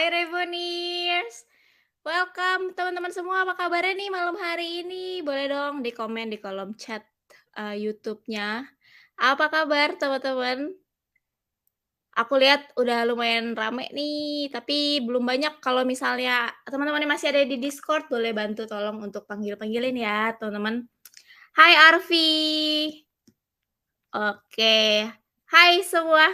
Hai Revoneers, welcome teman-teman semua. Apa kabarnya nih malam hari ini? Boleh dong di komen di kolom chat YouTube-nya. Apa kabar teman-teman? Aku lihat udah lumayan rame nih, tapi belum banyak. Kalau misalnya teman-teman yang masih ada di Discord, boleh bantu tolong untuk panggil-panggilin ya teman-teman. Hai Arfi. Oke. Hai semua.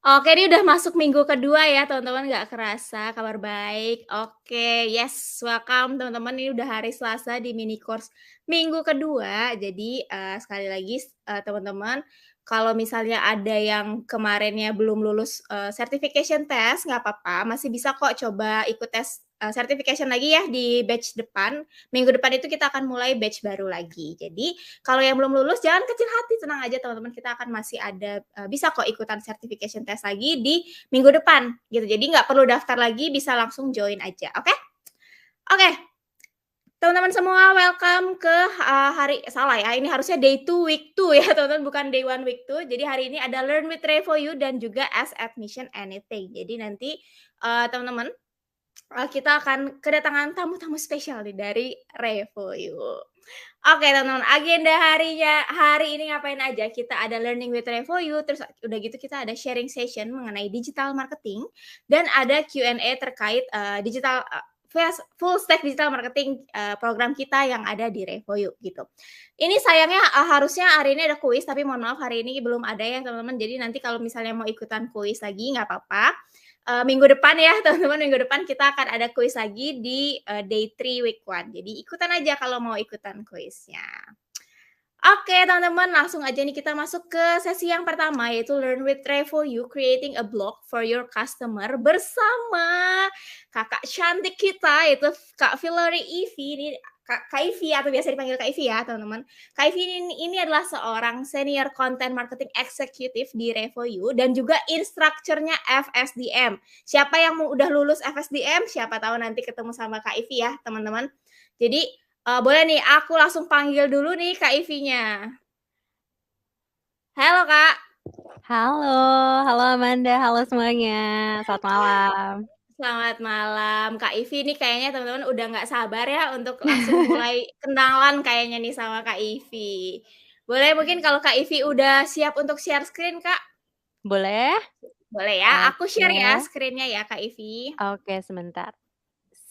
Oke, ini udah masuk minggu kedua ya teman-teman, nggak kerasa, kabar baik. Oke, yes, welcome teman-teman, ini udah hari Selasa di mini course minggu kedua. Jadi, sekali lagi teman-teman, kalau misalnya ada yang kemarinnya belum lulus, certification test, nggak apa-apa, masih bisa kok coba ikut tes, certification lagi ya di batch depan. Minggu depan itu kita akan mulai batch baru lagi. Jadi, kalau yang belum lulus jangan kecil hati, tenang aja teman-teman, kita akan masih ada bisa kok ikutan certification test lagi di minggu depan gitu. Jadi nggak perlu daftar lagi, bisa langsung join aja. Oke? Oke. Teman-teman semua welcome ke hari salah ya, ini harusnya day 2 week 2 ya teman-teman, bukan day 1 week 2. Jadi hari ini ada Learn with Revo You dan juga Ask Admission Anything. Jadi nanti teman-teman kita akan kedatangan tamu-tamu spesial nih dari Revo You. Oke teman-teman, agenda hari ini ngapain aja? Kita ada learning with Revo You, terus udah gitu kita ada sharing session mengenai digital marketing, dan ada Q&A terkait digital full stack digital marketing program kita yang ada di Revo You gitu. Ini sayangnya harusnya hari ini ada kuis, tapi mohon maaf hari ini belum ada ya teman-teman. Jadi nanti kalau misalnya mau ikutan kuis lagi nggak apa-apa. Minggu depan ya teman-teman, minggu depan kita akan ada kuis lagi di day 3 week 1. Jadi ikutan aja kalau mau ikutan kuisnya. Oke teman-teman, langsung aja nih kita masuk ke sesi yang pertama, yaitu Learn with Revo You, Creating a Blog for Your Customer bersama kakak cantik kita, yaitu Kak Valerie Ivy. Ini Kak Ivy atau biasa dipanggil Kak Ivy ya teman-teman. Kak Ivy ini adalah seorang senior content marketing executive di Revo You dan juga instrukturnya FSDM. Siapa yang udah lulus FSDM, siapa tahu nanti ketemu sama Kak Ivy ya teman-teman. Jadi boleh nih, aku langsung panggil dulu nih Kak Ivy-nya. Halo Kak. Halo, halo Amanda, halo semuanya. Selamat malam. Selamat malam. Kak Ivy nih kayaknya teman-teman udah nggak sabar ya untuk langsung mulai kenalan kayaknya nih sama Kak Ivy. Boleh mungkin kalau Kak Ivy udah siap untuk share screen, Kak? Boleh? Boleh ya, aku share ya Oke. screen-nya ya Kak Ivy. Oke, sebentar.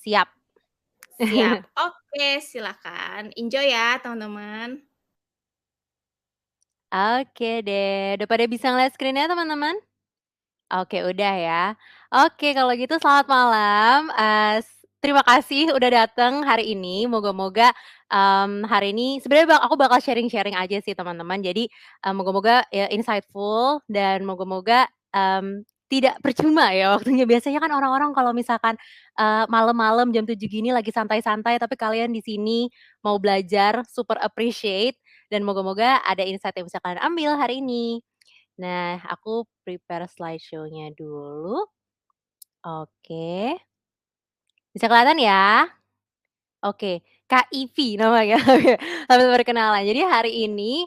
Siap. Siap. Oke, silakan. Enjoy ya teman-teman. Oke deh. Udah pada bisa ngeliat screen-nya teman-teman? Oke, udah ya. Oke, kalau gitu selamat malam. Terima kasih udah datang hari ini. Moga-moga hari ini sebenarnya aku bakal sharing-sharing aja sih teman-teman. Jadi moga-moga ya, insightful dan moga-moga tidak percuma ya waktunya. Biasanya kan orang-orang kalau misalkan malam-malam jam 7 gini lagi santai-santai, tapi kalian di sini mau belajar, super appreciate dan moga-moga ada insight yang bisa kalian ambil hari ini. Nah, aku prepare slideshow-nya dulu. Oke. Bisa kelihatan ya? Oke, Kak Ivy namanya. Oke, sambil perkenalan. Jadi hari ini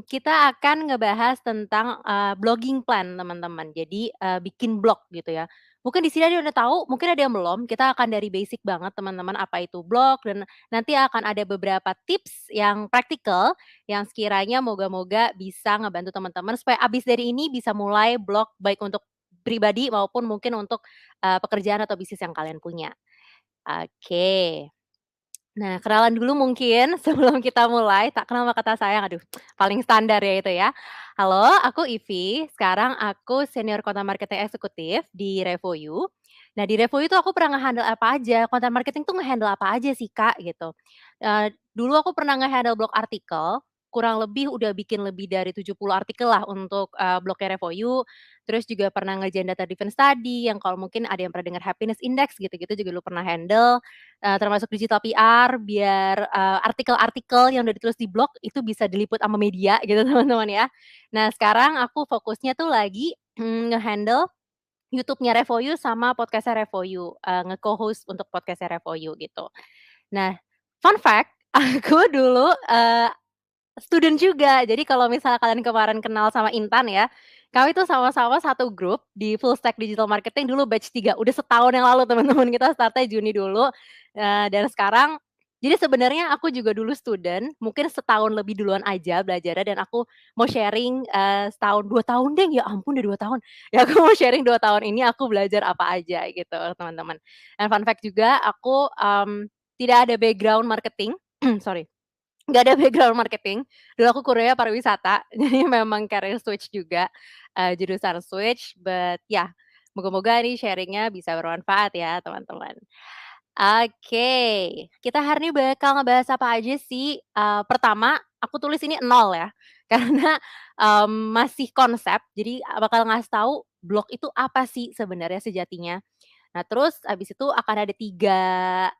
kita akan ngebahas tentang blogging plan teman-teman. Jadi bikin blog gitu ya. Mungkin di sini ada yang udah tahu, mungkin ada yang belum. Kita akan dari basic banget teman-teman apa itu blog dan nanti akan ada beberapa tips yang praktikal yang sekiranya moga-moga bisa ngebantu teman-teman supaya abis dari ini bisa mulai blog baik untuk pribadi maupun mungkin untuk pekerjaan atau bisnis yang kalian punya. Oke. Nah, kenalan dulu mungkin sebelum kita mulai, tak kenal maka tak sayang, aduh paling standar ya itu ya. Halo, aku Ivy, sekarang aku senior content marketing eksekutif di Revoyu. Nah, di Revoyu tuh aku pernah nge-handle apa aja, content marketing tuh nge-handle apa aja sih Kak, gitu. Dulu aku pernah nge-handle blog artikel, kurang lebih udah bikin lebih dari 70 artikel lah untuk blognya Revoyu. Terus juga pernah ngerjain data driven study yang kalau mungkin ada yang pernah dengar happiness index gitu-gitu juga dulu pernah handle. Termasuk digital PR biar artikel-artikel yang udah ditulis di blog itu bisa diliput sama media gitu teman-teman ya. Nah sekarang aku fokusnya tuh lagi nge-handle YouTube-nya Revoyu sama podcast-nya Revoyu, nge-co-host untuk podcast-nya Revoyu gitu. Nah, fun fact, aku dulu student juga. Jadi kalau misalnya kalian kemarin kenal sama Intan ya, Kami tuh sama-sama satu grup di Full Stack Digital Marketing dulu batch 3, udah setahun yang lalu teman-teman, kita start-nya Juni dulu, dan sekarang jadi sebenarnya aku juga dulu student, mungkin setahun lebih duluan aja belajarnya dan aku mau sharing, setahun 2 tahun deh, ya ampun udah 2 tahun. Ya aku mau sharing 2 tahun ini aku belajar apa aja gitu teman-teman. Dan fun fact juga aku, tidak ada background marketing, sorry, nggak ada background marketing, dulu aku kuliahnya pariwisata, jadi memang career switch juga, jurusan switch, but ya, moga-moga nih sharing-nya bisa bermanfaat ya teman-teman. Oke, kita hari ini bakal ngebahas apa aja sih? Pertama, aku tulis ini nol ya, karena, masih konsep, jadi bakal ngasih tahu blog itu apa sih sebenarnya sejatinya. Nah, terus abis itu akan ada 3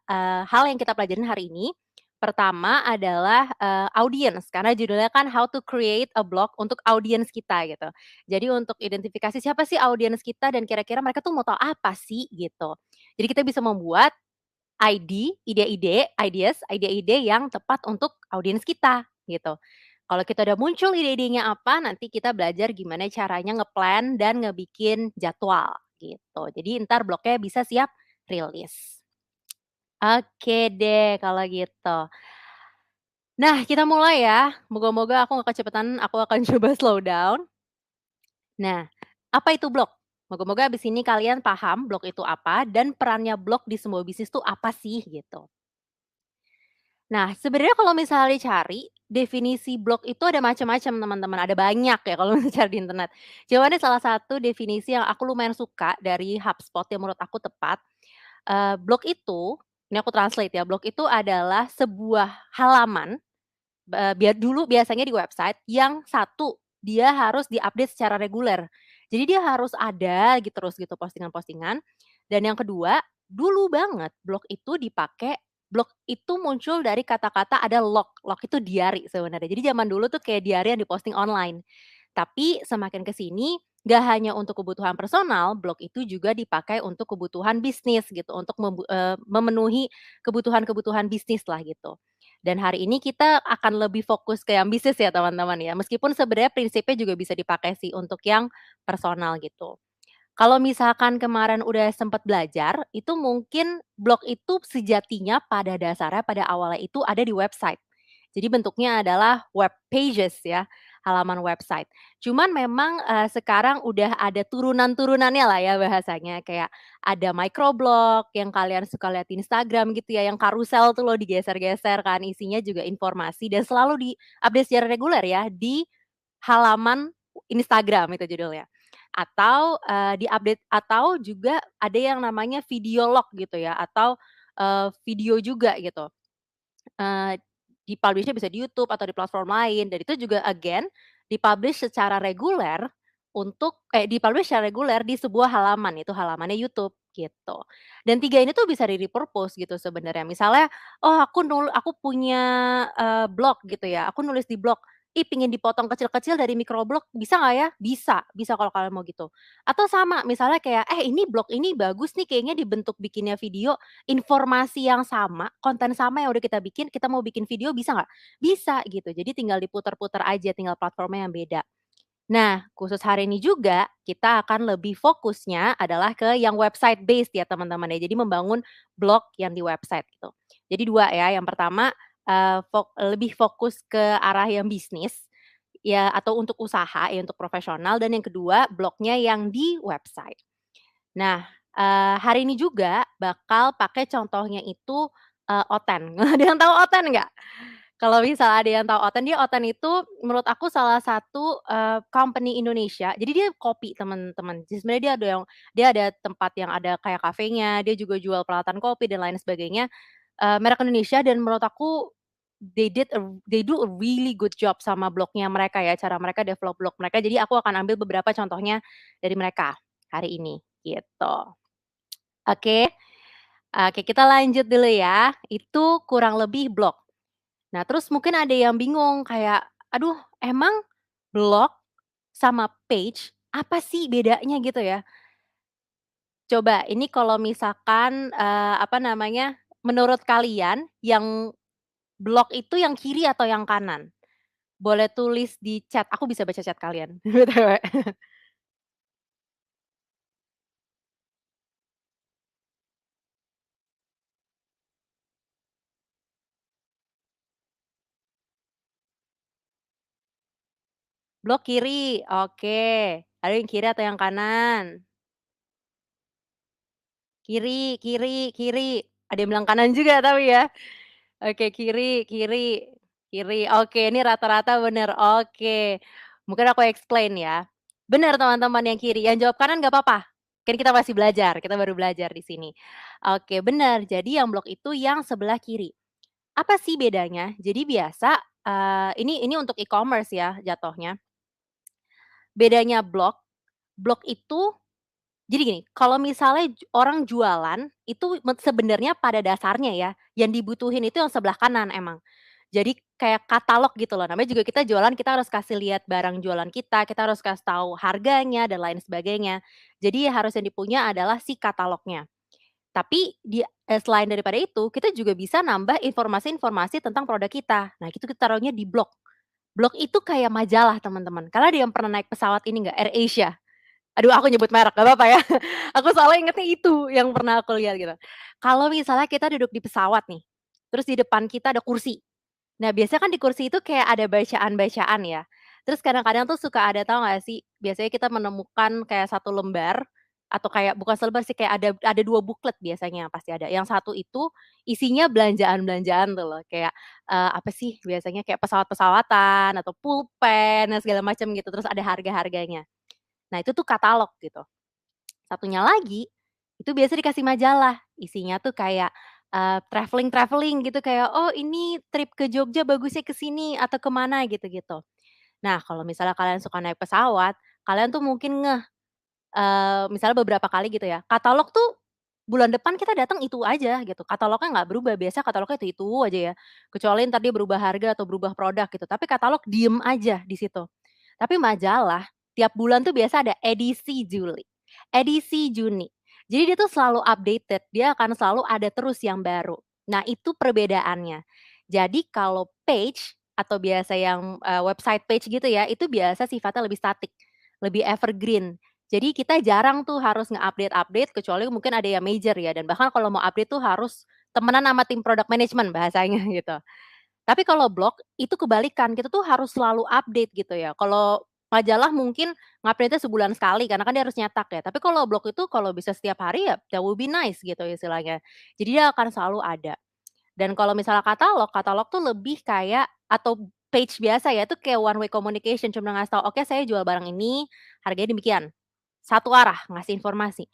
hal yang kita pelajarin hari ini. Pertama adalah, audience, karena judulnya kan How to Create a Blog untuk audience kita gitu. Jadi untuk identifikasi siapa sih audience kita dan kira-kira mereka tuh mau tahu apa sih gitu. Jadi kita bisa membuat ide-ide yang tepat untuk audiens kita, gitu. Kalau kita udah muncul ide-idenya apa, nanti kita belajar gimana caranya ngeplan dan ngebikin jadwal, gitu. Jadi entar blognya bisa siap rilis. Oke deh kalau gitu. Nah kita mulai ya, moga-moga aku nggak kecepatan, aku akan coba slow down. Nah, apa itu blog? Moga-moga abis ini kalian paham blog itu apa dan perannya blog di sebuah bisnis tuh apa sih, gitu. Nah, sebenarnya kalau misalnya dicari, definisi blog itu ada macam-macam teman-teman, ada banyak ya kalau misalnya cari di internet. Cuma ini salah satu definisi yang aku lumayan suka dari HubSpot yang menurut aku tepat. Blog itu, ini aku translate ya, blog itu adalah sebuah halaman, dulu biasanya di website, yang satu, dia harus diupdate secara reguler. Jadi dia harus ada gitu terus gitu postingan-postingan. Dan yang kedua, dulu banget blog itu muncul dari kata-kata ada log. Log itu diary sebenarnya. Jadi zaman dulu tuh kayak diary yang diposting online. Tapi semakin ke sini, nggak hanya untuk kebutuhan personal, blog itu juga dipakai untuk kebutuhan bisnis gitu, untuk memenuhi kebutuhan-kebutuhan bisnis lah gitu. Dan hari ini kita akan lebih fokus ke yang bisnis ya teman-teman ya, meskipun sebenarnya prinsipnya juga bisa dipakai sih untuk yang personal gitu. Kalau misalkan kemarin udah sempat belajar, itu mungkin blog itu sejatinya pada dasarnya, pada awalnya itu ada di website. Jadi bentuknya adalah web pages ya, halaman website. Cuman memang, sekarang udah ada turunan-turunannya lah ya bahasanya, kayak ada microblog yang kalian suka lihat di Instagram gitu ya, yang karusel tuh loh digeser-geser kan, isinya juga informasi dan selalu di-update secara reguler ya, di halaman Instagram itu judulnya. Atau, di-update atau juga ada yang namanya video log gitu ya, atau, video juga gitu. Di-publish-nya bisa di YouTube atau di platform lain dan itu juga again di-publish secara reguler di-publish secara reguler di sebuah halaman, itu halamannya YouTube gitu. Dan 3 ini tuh bisa di-repurpose gitu sebenarnya. Misalnya, oh aku punya, blog gitu ya, aku nulis di blog, ih pengen dipotong kecil-kecil dari microblog bisa nggak ya? Bisa bisa kalau kalian mau gitu. Atau sama misalnya kayak, ini blog ini bagus nih kayaknya dibentuk bikinnya video, informasi yang sama, konten sama yang udah kita bikin, kita mau bikin video bisa nggak? Bisa gitu, jadi tinggal diputar-putar aja, tinggal platformnya yang beda. Nah, khusus hari ini juga kita akan lebih fokusnya adalah ke yang website based ya teman-teman ya, jadi membangun blog yang di website gitu. Jadi 2 ya, yang pertama, lebih fokus ke arah yang bisnis, ya atau untuk usaha ya, untuk profesional dan yang kedua blognya yang di website. Nah, hari ini juga bakal pakai contohnya itu, Oten. Ada yang tahu Oten nggak? Kalau misal ada yang tahu Oten, Oten itu menurut aku salah satu, company Indonesia, jadi dia kopi teman-teman. Jadi sebenarnya dia ada tempat yang ada kayak kafenya, dia juga jual peralatan kopi dan lain sebagainya, merek Indonesia dan menurut aku they do a really good job sama blognya mereka ya, cara mereka develop blog mereka. Jadi aku akan ambil beberapa contohnya dari mereka hari ini, gitu. Oke, oke kita lanjut dulu ya, itu kurang lebih blog. Nah terus mungkin ada yang bingung kayak, aduh emang blog sama page apa sih bedanya gitu ya? Coba ini kalau misalkan, apa namanya, menurut kalian yang blog itu yang kiri atau yang kanan? Boleh tulis di chat, aku bisa baca chat kalian BTW. Blok kiri, oke. Ada yang kiri atau yang kanan? Kiri kiri kiri. Ada yang bilang kanan juga tapi ya. Oke, kiri kiri kiri. Oke, ini rata-rata bener, oke. Mungkin aku explain ya. Bener teman-teman yang kiri, yang jawab kanan nggak apa-apa, kan kita masih belajar, kita baru belajar di sini. Oke, bener, jadi yang blok itu yang sebelah kiri. Apa sih bedanya? Jadi biasa, ini untuk e-commerce ya jatuhnya. Bedanya blok, blok itu jadi gini, kalau misalnya orang jualan, itu sebenarnya pada dasarnya ya, yang dibutuhin itu yang sebelah kanan emang. Jadi kayak katalog gitu loh, namanya juga kita jualan, kita harus kasih lihat barang jualan kita harus kasih tahu harganya dan lain sebagainya. Jadi harus yang dipunya adalah si katalognya. Tapi selain daripada itu, kita juga bisa nambah informasi-informasi tentang produk kita. Nah, itu kita taruhnya di blog. Blog itu kayak majalah teman-teman. Kalian ada yang pernah naik pesawat ini nggak, AirAsia? Aduh aku nyebut merek, nggak apa-apa ya. Aku soalnya ingetnya itu yang pernah aku lihat gitu. Kalau misalnya kita duduk di pesawat nih, terus di depan kita ada kursi. Nah biasanya kan di kursi itu kayak ada bacaan-bacaan ya. Terus kadang-kadang tuh suka ada tahu nggak sih, biasanya kita menemukan kayak satu lembar, atau kayak bukan selembar sih, kayak ada 2 buklet biasanya pasti ada. Yang satu itu isinya belanjaan-belanjaan tuh loh, kayak, apa sih biasanya kayak pesawat-pesawatan, atau pulpen, dan segala macam gitu, terus ada harga-harganya. Nah itu tuh katalog gitu. Satunya lagi, itu biasa dikasih majalah, isinya tuh kayak, travelling-travelling gitu kayak, "Oh ini trip ke Jogja bagusnya ke sini atau ke mana," gitu-gitu. Nah kalau misalnya kalian suka naik pesawat, kalian tuh mungkin misalnya beberapa kali gitu ya, katalog tuh bulan depan kita datang itu aja gitu, katalognya nggak berubah, biasa katalognya itu aja ya, kecuali entar dia berubah harga atau berubah produk gitu, tapi katalog diem aja di situ. Tapi majalah, tiap bulan tuh biasa ada edisi Juli, edisi Juni. Jadi dia tuh selalu updated, dia akan selalu ada terus yang baru. Nah itu perbedaannya. Jadi kalau page atau biasa yang, website page gitu ya, itu biasa sifatnya lebih statik, lebih evergreen. Jadi kita jarang tuh harus nge-update-update kecuali mungkin ada yang major ya, dan bahkan kalau mau update tuh harus temenan sama tim product management bahasanya gitu. Tapi kalau blog, itu kebalikan, kita tuh harus selalu update gitu ya. Kalau majalah mungkin ngupdate-nya sebulan sekali karena kan dia harus nyetak ya, tapi kalau blog itu kalau bisa setiap hari ya that will be nice gitu istilahnya. Jadi dia akan selalu ada. Dan kalau misalnya katalog, katalog tuh lebih kayak atau page biasa ya, itu kayak one way communication, cuma ngasih tahu, "Oke saya jual barang ini, harganya demikian." Satu arah ngasih informasi.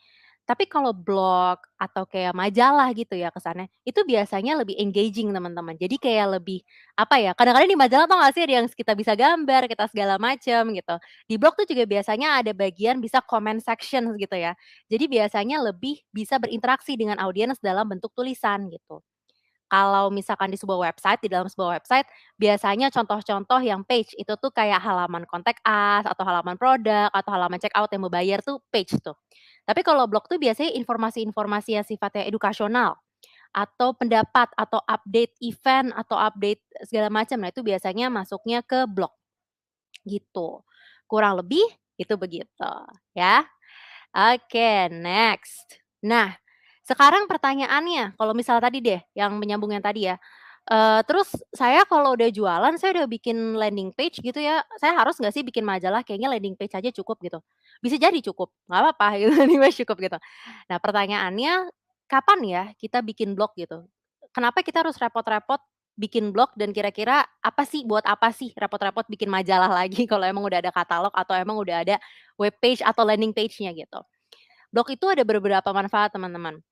Tapi kalau blog atau kayak majalah gitu ya kesannya, itu biasanya lebih engaging teman-teman. Jadi kayak lebih, apa ya, kadang-kadang di majalah tau nggak sih ada yang kita bisa gambar, kita segala macam gitu. Di blog tuh juga biasanya ada bagian bisa comment section gitu ya. Jadi biasanya lebih bisa berinteraksi dengan audiens dalam bentuk tulisan gitu. Kalau misalkan di sebuah website, di dalam sebuah website, biasanya contoh-contoh yang page itu tuh kayak halaman kontak us, atau halaman produk, atau halaman checkout yang mau bayar tuh page tuh. Tapi kalau blog tuh biasanya informasi-informasi yang sifatnya edukasional, atau pendapat, atau update event, atau update segala macam. Nah itu biasanya masuknya ke blog, gitu. Kurang lebih itu begitu, ya. Oke, next. Nah, sekarang pertanyaannya, kalau misal tadi deh, yang menyambung yang tadi ya, terus saya kalau udah jualan, saya udah bikin landing page gitu ya, saya harus nggak sih bikin majalah? Kayaknya landing page aja cukup gitu. Bisa jadi cukup, nggak apa-apa gitu, landing page cukup gitu. Nah, pertanyaannya, kapan ya kita bikin blog gitu? Kenapa kita harus repot-repot bikin blog dan kira-kira apa sih, buat apa sih repot-repot bikin majalah lagi kalau emang udah ada katalog atau emang udah ada web page atau landing page-nya gitu. Blog itu ada beberapa manfaat teman-teman,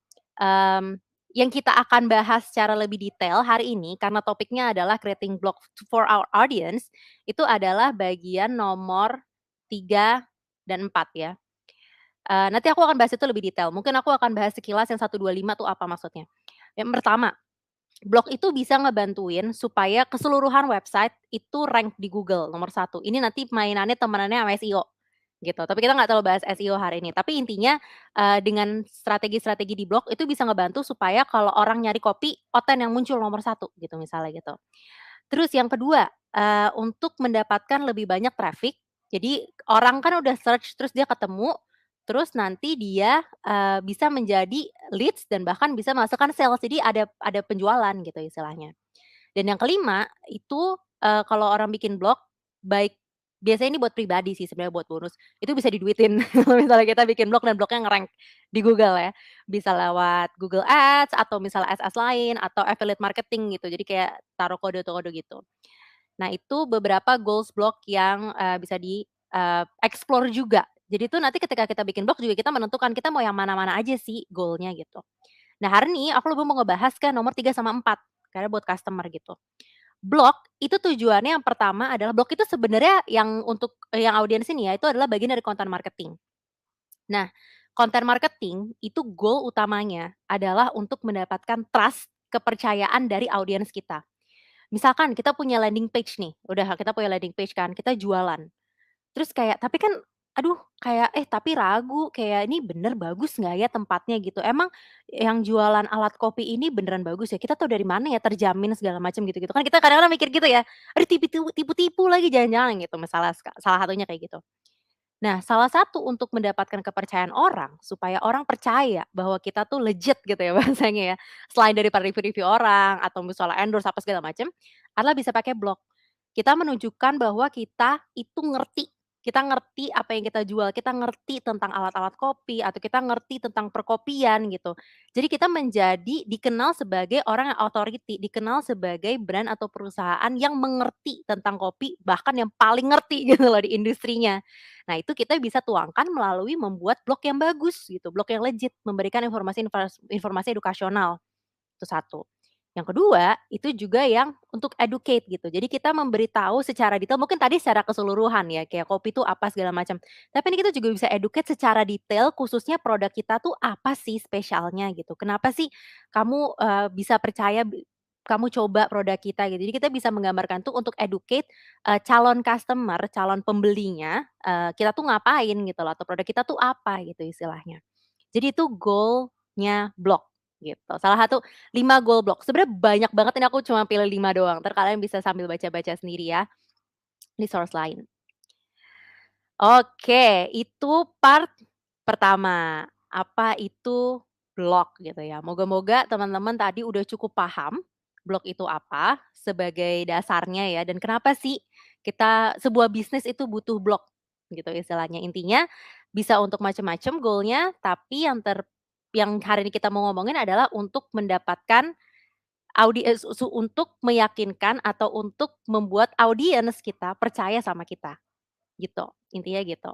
yang kita akan bahas secara lebih detail hari ini karena topiknya adalah creating blog for our audience, itu adalah bagian nomor 3 dan 4 ya. Nanti aku akan bahas itu lebih detail, mungkin aku akan bahas sekilas yang 1, 2, 5 tuh apa maksudnya. Yang pertama, blog itu bisa ngebantuin supaya keseluruhan website itu rank di Google nomor 1. Ini nanti mainannya temenannya sama SEO, gitu. Tapi kita nggak terlalu bahas SEO hari ini. Tapi intinya, dengan strategi-strategi di blog itu bisa ngebantu supaya kalau orang nyari kopi, konten yang muncul nomor 1 gitu misalnya gitu. Terus yang kedua, untuk mendapatkan lebih banyak traffic, jadi orang kan udah search terus dia ketemu, terus nanti dia, bisa menjadi leads dan bahkan bisa menghasilkan sales, jadi ada penjualan gitu istilahnya. Dan yang kelima, itu, kalau orang bikin blog, baik biasanya ini buat pribadi sih sebenarnya buat bonus, itu bisa diduitin kalau misalnya kita bikin blog dan blognya nge-rank di Google ya. Bisa lewat Google Ads atau misalnya ads lain atau affiliate marketing gitu, jadi kayak taruh kode-kode gitu. Nah itu beberapa goals blog yang, bisa explore juga. Jadi tuh nanti ketika kita bikin blog juga kita menentukan kita mau yang mana-mana aja sih goal-nya gitu. Nah hari ini aku lebih mau ngebahas ke nomor 3 sama 4, karena buat customer gitu. Blog itu tujuannya yang pertama adalah blog itu sebenarnya yang untuk, yang audiens ini ya, itu adalah bagian dari content marketing. Nah, content marketing itu goal utamanya adalah untuk mendapatkan trust, kepercayaan dari audiens kita. Misalkan kita punya landing page nih, udah kita punya landing page kan, kita jualan. Terus kayak, tapi kan aduh kayak, tapi ragu, kayak ini bener bagus nggak ya tempatnya gitu, emang yang jualan alat kopi ini beneran bagus ya? Kita tahu dari mana ya terjamin segala macam gitu-gitu kan kita kadang-kadang mikir gitu ya, aduh tipu-tipu lagi jangan-jangan gitu, misalnya salah satunya kayak gitu. Nah, salah satu untuk mendapatkan kepercayaan orang, supaya orang percaya bahwa kita tuh legit gitu ya bahasanya ya, selain daripada review-review orang atau misalnya endorse apa segala macam, adalah bisa pakai blog. Kita menunjukkan bahwa kita ngerti apa yang kita jual, kita ngerti tentang alat-alat kopi, atau kita ngerti tentang perkopian gitu. Jadi kita menjadi dikenal sebagai orang yang authority, dikenal sebagai brand atau perusahaan yang mengerti tentang kopi, bahkan yang paling ngerti gitu loh di industrinya. Nah, itu kita bisa tuangkan melalui membuat blog yang bagus gitu, blog yang legit, memberikan informasi edukasional, itu satu. Yang kedua, itu juga yang untuk educate gitu. Jadi kita memberitahu secara detail, mungkin tadi secara keseluruhan ya, kayak kopi itu apa segala macam. Tapi ini kita juga bisa educate secara detail, khususnya produk kita tuh apa sih spesialnya gitu. Kenapa sih kamu, bisa percaya kamu coba produk kita gitu. Jadi kita bisa menggambarkan tuh untuk educate, calon customer, calon pembelinya, kita tuh ngapain gitu loh, atau produk kita tuh apa gitu istilahnya. Jadi itu goal-nya blog gitu. Salah satu 5 goal blog. Sebenarnya banyak banget ini aku cuma pilih 5 doang, entar kalian bisa sambil baca-baca sendiri ya di source lain. Oke, itu part pertama, apa itu blog gitu ya. Moga-moga teman-teman tadi udah cukup paham blog itu apa sebagai dasarnya ya dan kenapa sih kita sebuah bisnis itu butuh blog gitu istilahnya. Intinya bisa untuk macam-macam goal-nya, tapi yang hari ini kita mau ngomongin adalah untuk mendapatkan untuk meyakinkan atau untuk membuat audiens kita percaya sama kita. Gitu, intinya gitu.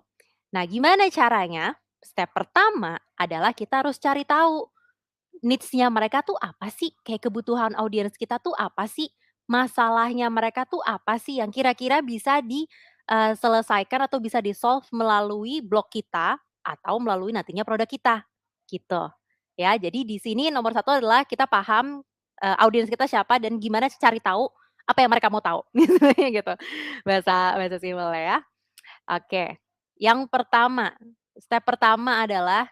Nah, gimana caranya? Step pertama adalah kita harus cari tahu needs-nya mereka tuh apa sih? Kayak kebutuhan audiens kita tuh apa sih? Masalahnya mereka tuh apa sih yang kira-kira bisa selesaikan atau bisa di-solve melalui blog kita atau melalui nantinya produk kita, gitu. Ya, jadi di sini nomor satu adalah kita paham, audiens kita siapa dan gimana cari tahu apa yang mereka mau tahu, gitu. Bahasa bahasa simpelnya ya. Oke, yang pertama, step pertama adalah,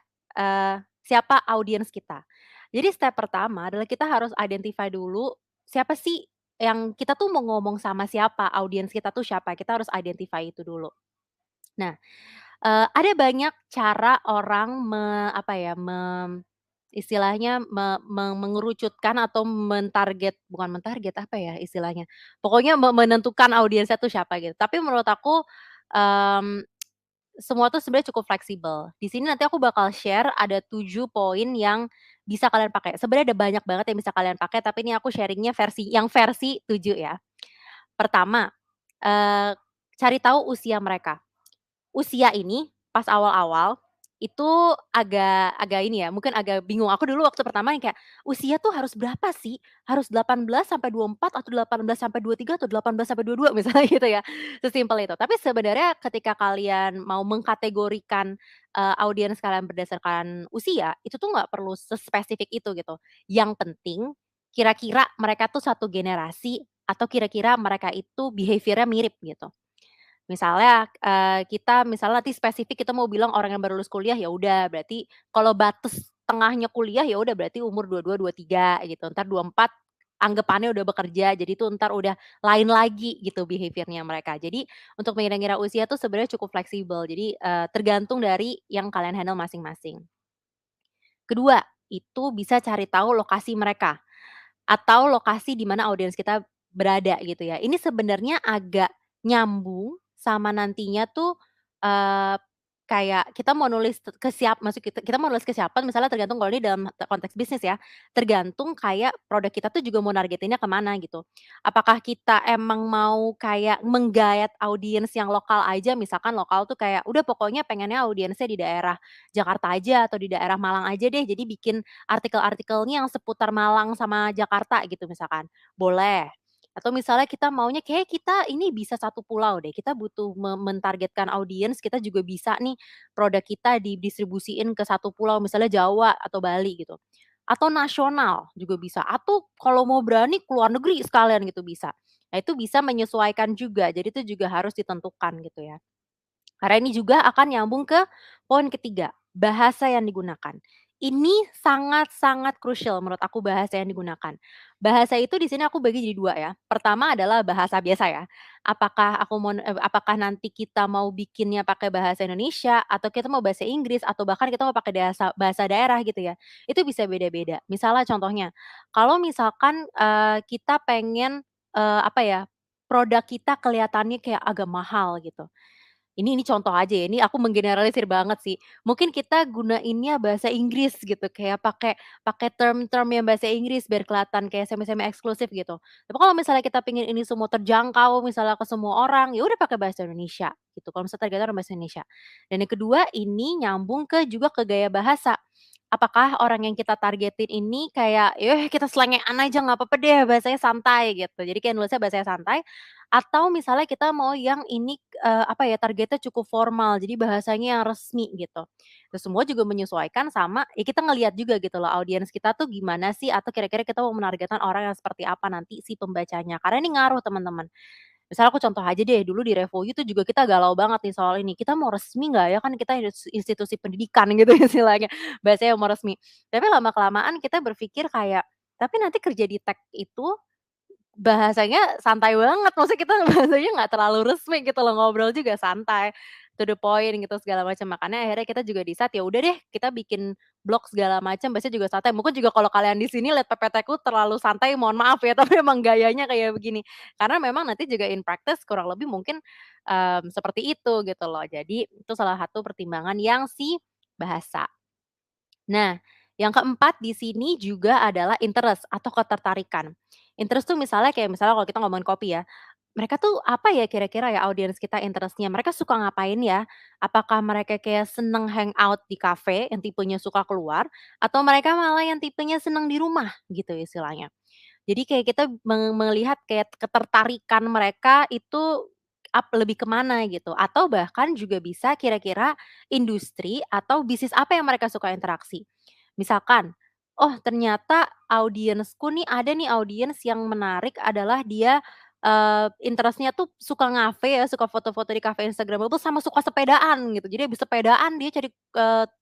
siapa audiens kita. Jadi step pertama adalah kita harus identify dulu, siapa sih yang kita tuh mau ngomong sama siapa, audiens kita tuh siapa, kita harus identify itu dulu. Nah, ada banyak cara orang apa ya, istilahnya mengerucutkan atau bukan mentarget, apa ya istilahnya, pokoknya menentukan audiensnya tuh siapa gitu. Tapi menurut aku, mmm semua tuh sebenarnya cukup fleksibel. Di sini nanti aku bakal share ada 7 poin yang bisa kalian pakai. Sebenarnya ada banyak banget yang bisa kalian pakai, tapi ini aku sharing-nya versi 7 ya. Pertama, eee, cari tahu usia mereka. Usia ini pas awal-awal, itu agak agak ini ya, mungkin agak bingung. Aku dulu waktu pertama yang kayak, "Usia tuh harus berapa sih? Harus 18 sampai 24 atau 18 sampai 23 atau 18 sampai 22?" Misalnya gitu ya, sesimpel itu. Tapi sebenarnya ketika kalian mau mengkategorikan, audiens kalian berdasarkan usia, itu tuh nggak perlu sespesifik itu gitu. Yang penting kira-kira mereka tuh satu generasi atau kira-kira mereka itu behavior-nya mirip gitu. Misalnya, kita misalnya nanti spesifik kita mau bilang orang yang baru lulus kuliah, ya udah berarti kalau batas tengahnya kuliah, ya udah berarti umur 22, 23 gitu, entar 24 anggapannya udah bekerja, jadi itu entar udah lain lagi gitu behavior-nya mereka. Jadi untuk mengira-ngira usia tuh sebenarnya cukup fleksibel, jadi, tergantung dari yang kalian handle masing-masing. Kedua, itu bisa cari tahu lokasi mereka, atau lokasi di mana audiens kita berada gitu ya. Ini sebenarnya agak nyambung sama nantinya tuh, eee, kayak kita mau nulis maksud kita mau nulis ke siapa misalnya tergantung kalau ini dalam konteks bisnis ya, tergantung kayak produk kita tuh juga mau nargetinnya ke mana gitu. Apakah kita emang mau kayak menggayat audiens yang lokal aja, misalkan lokal tuh kayak udah pokoknya pengennya audiensnya di daerah Jakarta aja atau di daerah Malang aja deh, jadi bikin artikel-artikelnya yang seputar Malang sama Jakarta gitu misalkan, boleh. Atau misalnya kita maunya kayak kita ini bisa satu pulau deh, kita butuh mentargetkan audiens, kita juga bisa nih produk kita didistribusiin ke satu pulau, misalnya Jawa atau Bali gitu. Atau nasional juga bisa, atau kalau mau berani ke luar negeri sekalian gitu bisa. Nah itu bisa menyesuaikan juga, jadi itu juga harus ditentukan gitu ya. Karena ini juga akan nyambung ke poin ketiga, bahasa yang digunakan. Ini sangat-sangat krusial menurut aku bahasa yang digunakan. Bahasa itu di sini aku bagi jadi 2 ya. Pertama adalah bahasa biasa ya. Apakah nanti kita mau bikinnya pakai bahasa Indonesia atau kita mau bahasa Inggris atau bahkan kita mau pakai bahasa bahasa daerah gitu ya. Itu bisa beda-beda. Misalnya contohnya, kalau misalkan, kita pengen, apa ya, produk kita kelihatannya kayak agak mahal gitu. Ini contoh aja ya, ini aku menggeneralisir banget sih. Mungkin kita gunainnya bahasa Inggris gitu, kayak pakai pakai term-term yang bahasa Inggris biar kelihatan kayak semi-semi eksklusif gitu. Tapi kalau misalnya kita pengen ini semua terjangkau misalnya ke semua orang, ya udah pakai bahasa Indonesia gitu, kalau misalnya targetnya orang bahasa Indonesia. Dan yang kedua, ini nyambung juga ke gaya bahasa. Apakah orang yang kita targetin ini kayak, kita selengean aja nggak apa-apa deh bahasanya santai gitu. Jadi kayak nulisnya bahasanya santai, atau misalnya kita mau yang ini, apa ya, targetnya cukup formal, jadi bahasanya yang resmi gitu. Itu semua juga menyesuaikan sama ya kita ngelihat juga gitu loh audiens kita tuh gimana sih atau kira-kira kita mau menargetkan orang yang seperti apa nanti si pembacanya, karena ini ngaruh teman-teman. Misalnya aku contoh aja deh, dulu di Revoyu tuh juga kita galau banget nih soal ini, kita mau resmi nggak ya? Kan kita institusi pendidikan gitu istilahnya, bahasanya mau resmi. Tapi lama-kelamaan kita berpikir kayak, tapi nanti kerja di tech itu bahasanya santai banget, maksudnya kita bahasanya nggak terlalu resmi gitu loh, ngobrol juga santai, to the point gitu segala macam. Makanya akhirnya kita juga decide, ya udah deh kita bikin blog segala macam, bahasanya juga santai. Mungkin juga kalau kalian di sini lihat PPT-ku terlalu santai, mohon maaf ya, tapi emang gayanya kayak begini. Karena memang nanti juga in practice kurang lebih mungkin, seperti itu gitu loh. Jadi itu salah satu pertimbangan yang si bahasa. Nah, yang keempat di sini juga adalah interest atau ketertarikan. Interest tuh misalnya kalau kita ngomongin kopi ya, mereka tuh apa ya kira-kira ya audiens kita interest-nya, mereka suka ngapain ya? Apakah mereka kayak seneng hangout di kafe yang tipenya suka keluar, atau mereka malah yang tipenya seneng di rumah gitu istilahnya. Jadi kayak kita melihat kayak ketertarikan mereka itu lebih kemana gitu, atau bahkan juga bisa kira-kira industri atau bisnis apa yang mereka suka interaksi. Misalkan, oh ternyata audiensku nih ada nih audiens yang menarik adalah dia, interest-nya tuh suka ngafe ya, suka foto-foto di kafe instagramable sama suka sepedaan gitu. Jadi habis sepedaan dia cari,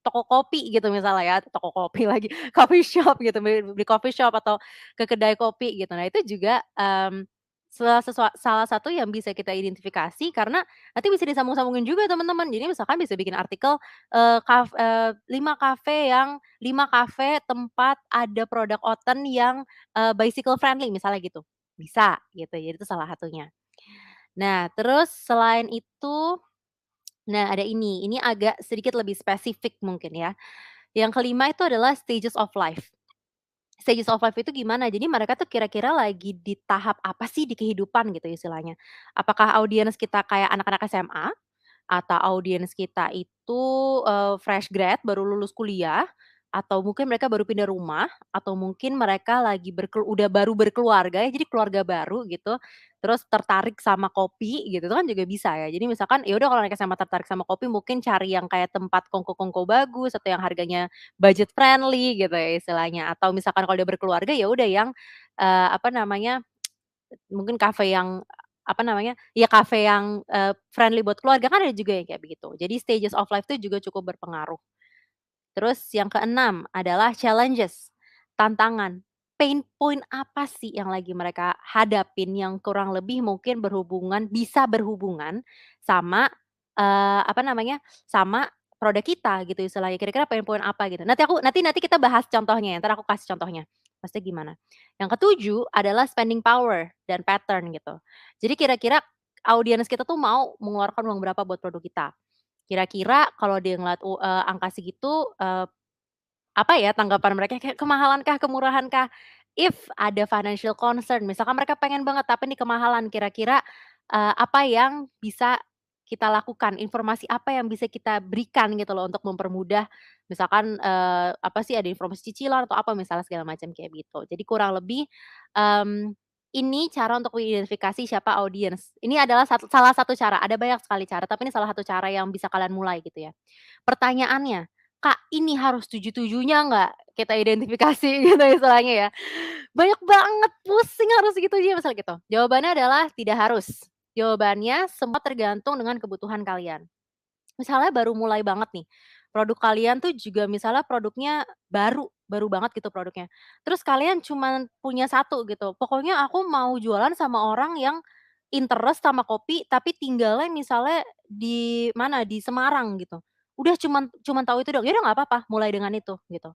toko kopi gitu misalnya ya, toko kopi lagi, coffee shop gitu, beli beli coffee shop atau ke kedai kopi gitu. Nah itu juga, salah satu yang bisa kita identifikasi karena nanti bisa disambung-sambungin juga teman-teman. Jadi misalkan bisa bikin artikel, 5 kafe tempat ada produk oten yang, bicycle friendly misalnya gitu, bisa gitu, jadi itu salah satunya. Nah terus selain itu, nah ada ini agak sedikit lebih spesifik mungkin ya. Yang kelima itu adalah stages of life. Stages of life itu gimana? Jadi mereka tuh kira-kira lagi di tahap apa sih di kehidupan gitu istilahnya. Apakah audiens kita kayak anak-anak SMA, atau audiens kita itu, fresh grad baru lulus kuliah, atau mungkin mereka baru pindah rumah, atau mungkin mereka lagi udah baru berkeluarga ya, jadi keluarga baru gitu, terus tertarik sama kopi gitu, itu kan juga bisa ya. Jadi misalkan ya udah kalau mereka sama tertarik sama kopi mungkin cari yang kayak tempat kongko-kongko bagus, atau yang harganya budget friendly gitu ya istilahnya, atau misalkan kalau dia berkeluarga ya udah yang, apa namanya, mungkin kafe yang, apa namanya, ya kafe yang, friendly buat keluarga kan ada juga yang kayak begitu. Jadi stages of life itu juga cukup berpengaruh. Terus yang keenam adalah challenges, tantangan. Pain point apa sih yang lagi mereka hadapin yang kurang lebih mungkin bisa berhubungan sama, apa namanya, sama produk kita gitu istilahnya, kira-kira pain point apa gitu. Nanti kita bahas contohnya ya, entar aku kasih contohnya, maksudnya gimana. Yang ketujuh adalah spending power dan pattern gitu. Jadi kira-kira audiens kita tuh mau mengeluarkan uang berapa buat produk kita. Kira-kira kalau dia ngeliat angka segitu, apa ya tanggapan mereka, kayak kemahalankah, kemurahankah? If ada financial concern, misalkan mereka pengen banget tapi ini kemahalan, kira-kira, apa yang bisa kita lakukan, informasi apa yang bisa kita berikan gitu loh untuk mempermudah misalkan, apa sih, ada informasi cicilan atau apa misalnya segala macam kayak gitu. Jadi kurang lebih, mmm, ini cara untuk mengidentifikasi siapa audiens. Ini adalah salah satu cara, ada banyak sekali cara, tapi ini salah satu cara yang bisa kalian mulai gitu ya. Pertanyaannya, "Kak, ini harus tuju-tujunya nggak kita identifikasi?" Gitu istilahnya ya. Banyak banget, pusing harus segitunya misal gitu. Jawabannya adalah tidak harus. Jawabannya semua tergantung dengan kebutuhan kalian. Misalnya baru mulai banget nih, produk kalian tuh juga misalnya produknya baru, baru banget gitu produknya. Terus kalian cuman punya satu gitu, pokoknya aku mau jualan sama orang yang interest sama kopi, tapi tinggalnya misalnya di mana, di Semarang gitu. Udah cuman cuman tahu itu doang, ya udah nggak apa-apa, mulai dengan itu, gitu.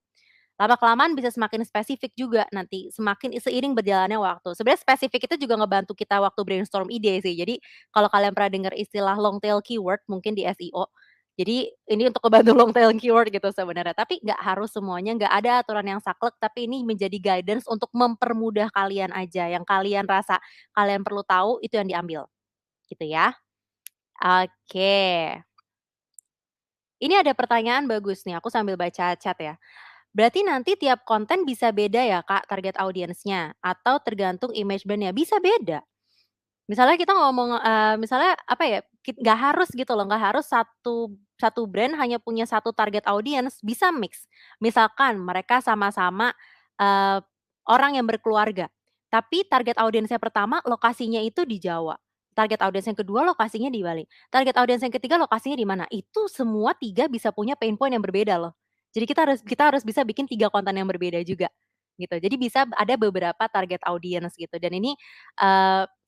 Lama-kelamaan bisa semakin spesifik juga nanti, semakin seiring berjalannya waktu. Sebenarnya spesifik itu juga ngebantu kita waktu brainstorm ide sih. Jadi, kalau kalian pernah dengar istilah long tail keyword mungkin di SEO, jadi ini untuk ngebantu long tail keyword gitu sebenarnya. Tapi nggak harus semuanya, nggak ada aturan yang saklek, tapi ini menjadi guidance untuk mempermudah kalian aja, yang kalian rasa kalian perlu tahu, itu yang diambil, gitu ya. Oke, ini ada pertanyaan bagus nih, aku sambil baca chat ya. Berarti nanti tiap konten bisa beda ya Kak, target audiensnya? Atau tergantung image brand-nya? Bisa beda. Misalnya kita ngomong, misalnya apa ya, nggak harus gitu loh, nggak harus satu satu brand hanya punya satu target audience, bisa mix. Misalkan mereka sama-sama, eee, orang yang berkeluarga, tapi target audiensnya pertama lokasinya itu di Jawa, target audiens yang kedua lokasinya di Bali, target audiens yang ketiga lokasinya di mana. Itu semua 3 bisa punya pain point yang berbeda loh. Jadi kita harus bisa bikin 3 konten yang berbeda juga, gitu. Jadi bisa ada beberapa target audience gitu dan ini,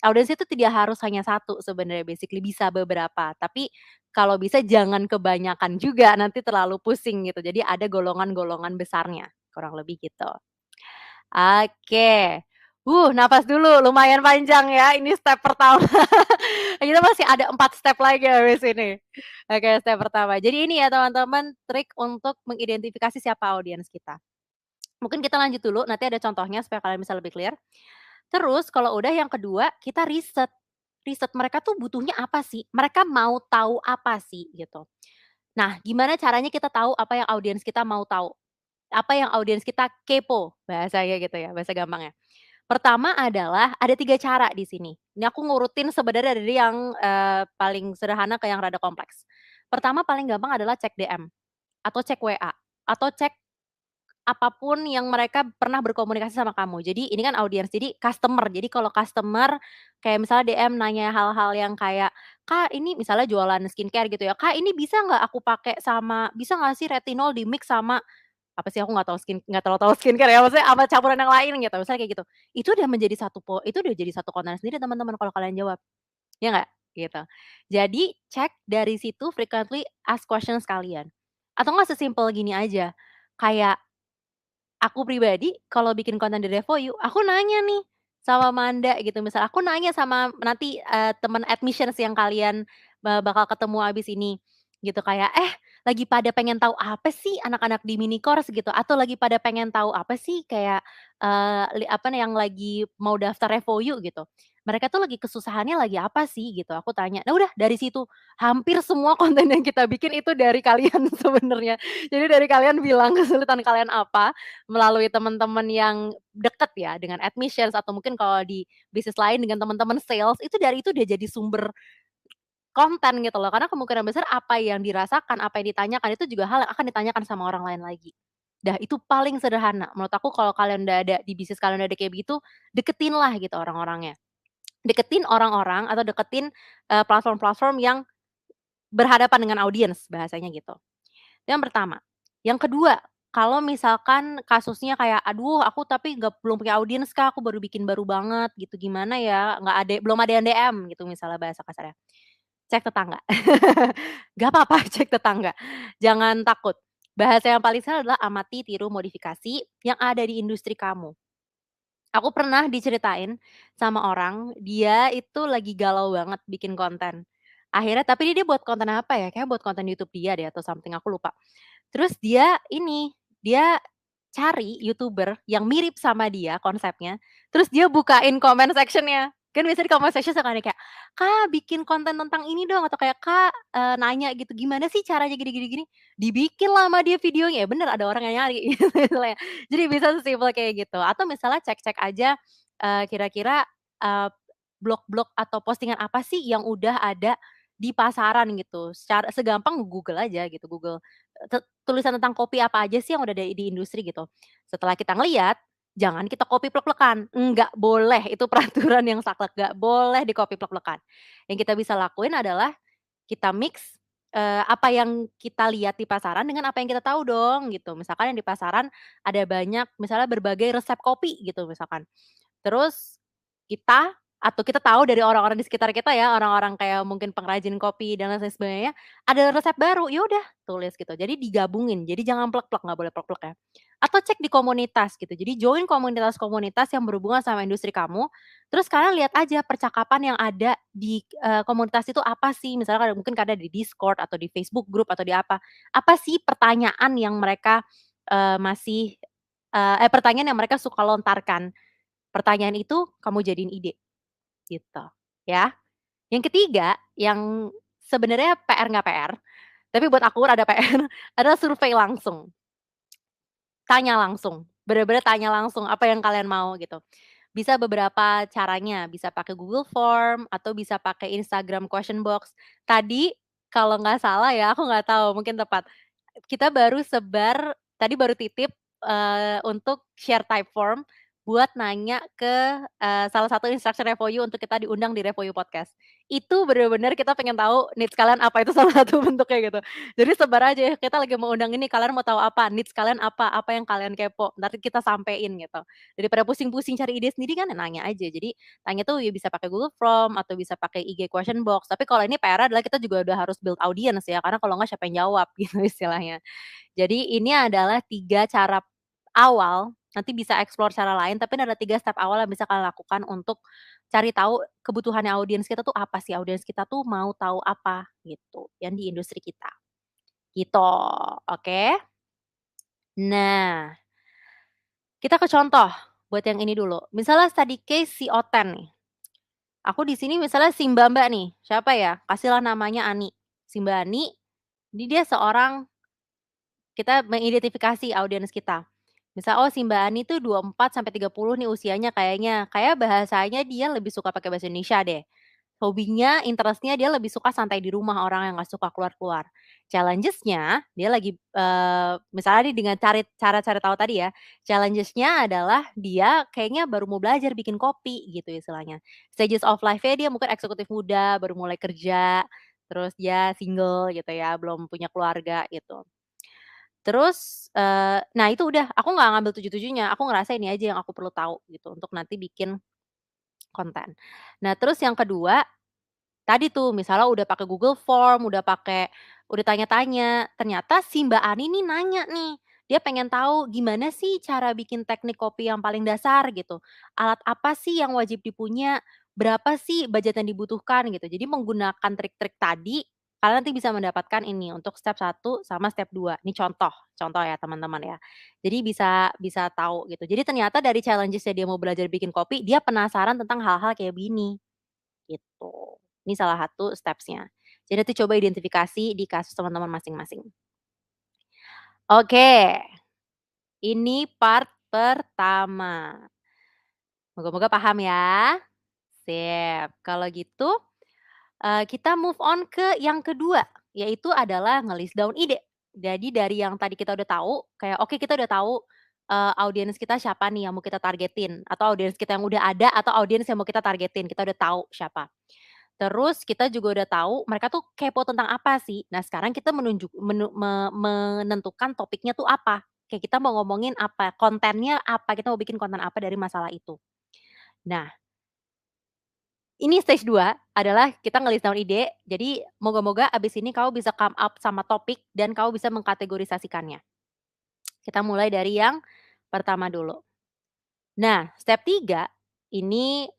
audiens itu tidak harus hanya satu sebenarnya basically, bisa beberapa. Tapi kalau bisa jangan kebanyakan juga, nanti terlalu pusing gitu. Jadi ada golongan-golongan besarnya, kurang lebih gitu. Oke. Napas dulu, lumayan panjang ya, ini step pertama. Kita masih ada 4 step lagi habis ini. Oke, step pertama. Jadi ini ya teman-teman, trik untuk mengidentifikasi siapa audiens kita. Mungkin kita lanjut dulu, nanti ada contohnya supaya kalian bisa lebih clear. Terus kalau udah yang kedua, kita riset. Riset mereka tuh butuhnya apa sih? Mereka mau tahu apa sih gitu. Nah, gimana caranya kita tahu apa yang audiens kita mau tahu? Apa yang audiens kita kepo, bahasanya gitu ya, bahasa gampangnya. Pertama adalah ada 3 cara di sini. Ini aku ngurutin sebenarnya dari yang, paling sederhana ke yang rada kompleks. Pertama paling gampang adalah cek DM, atau cek WA, atau cek apapun yang mereka pernah berkomunikasi sama kamu. Jadi ini kan audiens, jadi customer. Jadi kalau customer kayak misalnya DM nanya hal-hal yang kayak, "Kak, ini," misalnya jualan skincare gitu ya, "Kak, ini bisa nggak aku pakai sama bisa nggak sih retinol di-mix sama," apa sih, aku nggak terlalu tahu skincare ya, maksudnya sama campuran yang lain gitu, misalnya kayak gitu. Itu udah jadi satu konten sendiri teman-teman kalau kalian jawab, ya nggak? Gitu. Jadi cek dari situ frequently ask questions kalian. Atau nggak sesimpel gini aja, kayak aku pribadi kalau bikin konten di Revoyu, aku nanya nih sama Manda gitu, misal aku nanya sama nanti, temen admissions yang kalian bakal ketemu abis ini, gitu kayak, "Eh, lagi pada pengen tahu apa sih anak-anak di mini course?" Gitu, atau lagi pada pengen tahu apa sih kayak, apa nih yang lagi mau daftar Revoyu gitu. Mereka tuh lagi kesusahannya lagi apa sih gitu, aku tanya. Nah udah dari situ, hampir semua konten yang kita bikin itu dari kalian sebenarnya. Jadi dari kalian bilang kesulitan kalian apa, melalui teman-teman yang deket ya, dengan admissions atau mungkin kalau di bisnis lain dengan teman-teman sales, itu dari itu udah jadi sumber konten gitu loh. Karena kemungkinan besar apa yang dirasakan, apa yang ditanyakan itu juga hal yang akan ditanyakan sama orang lain lagi. Dah itu paling sederhana, menurut aku kalau kalian udah ada di bisnis kalian udah ada kayak begitu, deketinlah gitu orang-orangnya. Deketin orang-orang atau deketin, platform-platform yang berhadapan dengan audiens, bahasanya gitu. Itu yang pertama. Yang kedua, kalau misalkan kasusnya kayak, "Aduh aku tapi belum punya audiens Kak, aku baru bikin baru banget gitu, gimana ya? Belum ada yang DM," gitu misalnya bahasa kasarnya. Cek tetangga. Gak apa-apa cek tetangga, jangan takut. Bahasa yang paling sering adalah amati, tiru, modifikasi yang ada di industri kamu. Aku pernah diceritain sama orang, dia itu lagi galau banget bikin konten. Akhirnya tapi dia buat konten apa ya, kayaknya buat konten YouTube dia deh atau something, aku lupa. Terus dia cari YouTuber yang mirip sama dia konsepnya, terus dia bukain comment section-nya. Kan biasanya di comment section suka ada kayak, "Kak, bikin konten tentang ini dong," atau kayak, "Kak, nanya gitu, gimana sih caranya gini gini gini?" Dibikin lah sama dia videonya, ya bener ada orang yang nyari gitu istilahnya. Jadi bisa sesimpel kayak gitu. Atau misalnya cek-cek aja, kira-kira, eee, blog-blog atau postingan apa sih yang udah ada di pasaran gitu, secara segampang Google aja gitu, Google, tulisan tentang kopi apa aja sih yang udah ada di industri gitu. Setelah kita ngelihat, jangan kita copy plek-plekan, enggak boleh, itu peraturan yang saklek, nggak boleh di-copy plek-plekan. Yang kita bisa lakuin adalah kita mix, apa yang kita lihat di pasaran dengan apa yang kita tahu dong gitu. Misalkan yang di pasaran ada banyak misalnya berbagai resep kopi gitu misalkan. Terus kita atau kita tahu dari orang-orang di sekitar kita ya, orang-orang kayak mungkin pengrajin kopi dan lain sebagainya, ada resep baru, ya udah tulis gitu. Jadi digabungin, jadi jangan plek-plek, nggak boleh plek-plek ya. Atau cek di komunitas gitu, jadi join komunitas-komunitas yang berhubungan sama industri kamu, terus kalian lihat aja percakapan yang ada di, komunitas itu apa sih, misalnya mungkin ada di Discord atau di Facebook group atau di apa. Apa sih pertanyaan yang mereka, masih, pertanyaan yang mereka suka lontarkan. Pertanyaan itu kamu jadiin ide, gitu, ya. Yang ketiga, yang sebenarnya PR nggak PR, tapi buat aku rada PR, adalah survei langsung. Tanya langsung, bener-bener tanya langsung apa yang kalian mau gitu. Bisa beberapa caranya, bisa pakai Google Form atau bisa pakai Instagram question box. Tadi kalau nggak salah ya, aku nggak tahu mungkin tepat, kita baru sebar tadi baru titip, untuk share type form buat nanya ke, salah satu instructor Revoyu untuk kita diundang di Revoyu Podcast. Itu bener-bener kita pengen tahu needs kalian apa, itu salah satu bentuknya gitu. Jadi sebar aja ya, kita lagi mau undang ini, kalian mau tahu apa, needs kalian apa yang kalian kepo, nanti kita sampein gitu. Daripada pusing-pusing cari ide sendiri kan, nanya aja. Jadi tanya tuh ya bisa pakai Google Form atau bisa pakai IG question box, tapi kalau ini PR adalah kita juga udah harus build audience ya, karena kalau nggak siapa yang jawab gitu istilahnya. Jadi ini adalah 3 cara awal, nanti bisa explore cara lain, tapi ini ada 3 step awal yang bisa kalian lakukan untuk cari tahu kebutuhannya audiens kita tuh apa sih, audiens kita tuh mau tahu apa gitu, yang di industri kita, gitu, oke? Nah, kita ke contoh buat yang ini dulu, misalnya study case si Oten nih, aku di sini misalnya si Mbak-mbak nih, siapa ya, kasihlah namanya Ani. Si Mbak Ani, ini dia seorang kita mengidentifikasi audiens kita. Misal, oh si Mbak Ani tuh 24 sampai 30 nih usianya kayaknya, kayak bahasanya dia lebih suka pakai bahasa Indonesia deh. Hobinya, interest-nya dia lebih suka santai di rumah, orang yang nggak suka keluar-keluar. Challenges-nya, dia lagi, misalnya nih dengan cara-cara tahu tadi ya, challenges-nya adalah dia kayaknya baru mau belajar bikin kopi gitu istilahnya. Stages of life-nya dia mungkin eksekutif muda, baru mulai kerja, terus dia single gitu ya, belum punya keluarga gitu. Terus, nah itu udah, aku nggak ngambil tujuh-tujuhnya, aku ngerasa ini aja yang aku perlu tahu gitu untuk nanti bikin konten. Nah terus yang kedua, tadi tuh misalnya udah pakai Google Form, udah tanya-tanya, ternyata si Mbak Ani nih nanya nih, dia pengen tahu gimana sih cara bikin teknik kopi yang paling dasar gitu, alat apa sih yang wajib dipunya, berapa sih budget yang dibutuhkan gitu. Jadi menggunakan trik-trik tadi, kalian nanti bisa mendapatkan ini untuk step 1 sama step 2. Ini contoh contoh ya teman-teman ya. Jadi bisa bisa tahu gitu. Jadi ternyata dari challenges-nya dia mau belajar bikin kopi, dia penasaran tentang hal-hal kayak begini. Gitu. Ini salah satu steps-nya. Jadi nanti coba identifikasi di kasus teman-teman masing-masing. Oke, ini part pertama. Moga-moga paham ya. Sip, kalau gitu, kita move on ke yang kedua, yaitu adalah nge-list down ide. Jadi dari yang tadi kita udah tahu, kayak oke kita udah tahu, audiens kita siapa nih yang mau kita targetin, atau audiens kita yang udah ada, atau audiens yang mau kita targetin, kita udah tahu siapa. Terus kita juga udah tahu mereka tuh kepo tentang apa sih. Nah sekarang kita menunjuk menentukan topiknya tuh apa. Kayak kita mau ngomongin apa, kontennya apa, kita mau bikin konten apa dari masalah itu. Nah, ini stage 2 adalah kita nge-list down ide, jadi moga-moga abis ini kamu bisa come up sama topik dan kamu bisa mengkategorisasikannya. Kita mulai dari yang pertama dulu. Nah, step 3 ini,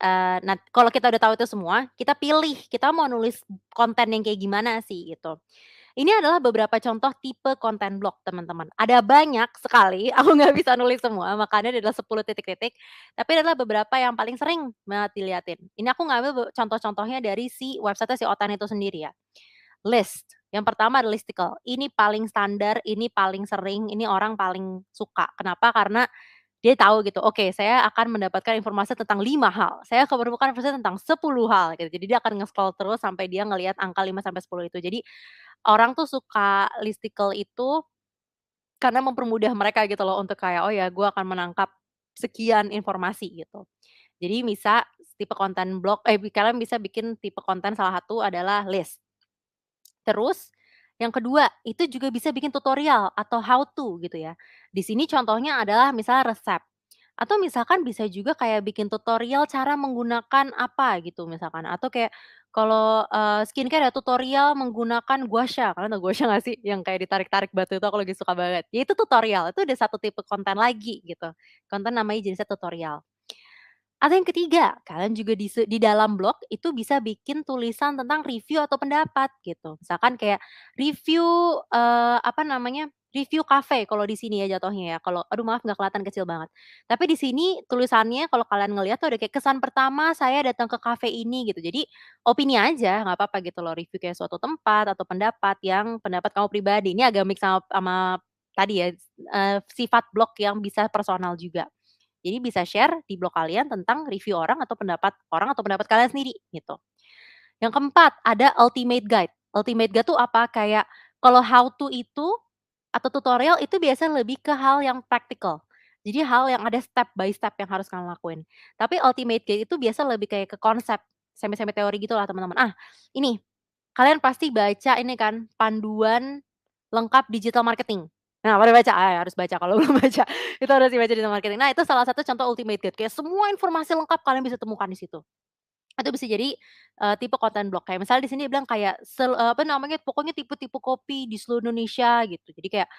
nah kalau kita udah tahu itu semua, kita pilih, kita mau nulis konten yang kayak gimana sih gitu. Ini adalah beberapa contoh tipe konten blog teman-teman. Ada banyak sekali, aku nggak bisa nulis semua, makanya adalah 10 titik-titik, tapi adalah beberapa yang paling sering banget diliatin. Ini aku ngambil contoh-contohnya dari si website-nya si Otan itu sendiri ya. List, yang pertama ada listicle, ini paling standar, ini paling sering, ini orang paling suka. Kenapa? Karena dia tahu gitu, oke saya akan mendapatkan informasi tentang 5 hal, saya akan menemukan informasi tentang 10 hal gitu. Jadi dia akan nge-scroll terus sampai dia ngelihat angka 5 sampai 10 itu. Jadi orang tuh suka listicle itu karena mempermudah mereka gitu loh untuk kayak, "Oh ya gue akan menangkap sekian informasi," gitu. Jadi bisa tipe konten blog kalian bisa bikin tipe konten salah satu adalah list. Terus, yang kedua, itu juga bisa bikin tutorial atau how to gitu ya. Di sini contohnya adalah misalnya resep, atau misalkan bisa juga kayak bikin tutorial cara menggunakan apa gitu misalkan, atau kayak kalau, skincare ya tutorial menggunakan gua sha, kalian tahu gua sha nggak sih? Yang kayak ditarik-tarik batu itu aku lagi suka banget. Ya itu tutorial, itu ada satu tipe konten lagi gitu, konten namanya jenisnya tutorial. Atau yang ketiga, kalian juga di dalam blog itu bisa bikin tulisan tentang review atau pendapat gitu. Misalkan kayak review, apa namanya, review kafe kalau di sini ya jatuhnya ya, kalau aduh maaf nggak kelihatan kecil banget. Tapi di sini tulisannya kalau kalian ngelihat tuh ada kayak kesan pertama saya datang ke kafe ini gitu. Jadi opini aja nggak apa-apa gitu loh, review kayak suatu tempat atau pendapat yang pendapat kamu pribadi. Ini agak mix sama tadi ya, sifat blog yang bisa personal juga. Jadi bisa share di blog kalian tentang review orang atau pendapat kalian sendiri gitu. Yang keempat ada ultimate guide. Ultimate guide tuh apa? Kayak kalau how to itu atau tutorial itu biasanya lebih ke hal yang praktikal. Jadi hal yang ada step by step yang harus kalian lakuin. Tapi ultimate guide itu biasa lebih kayak ke konsep, semi-semi teori gitu lah teman-teman. Ah, ini kalian pasti baca ini kan, panduan lengkap digital marketing. Nah, pada baca? Ah, harus baca, kalau belum baca, itu harus dibaca digital marketing. Nah, itu salah satu contoh ultimate guide, kayak semua informasi lengkap kalian bisa temukan di situ. Itu bisa jadi, tipe konten blog, kayak misalnya di sini dia bilang kayak apa namanya, pokoknya tipe-tipe kopi di seluruh Indonesia gitu. Jadi kayak,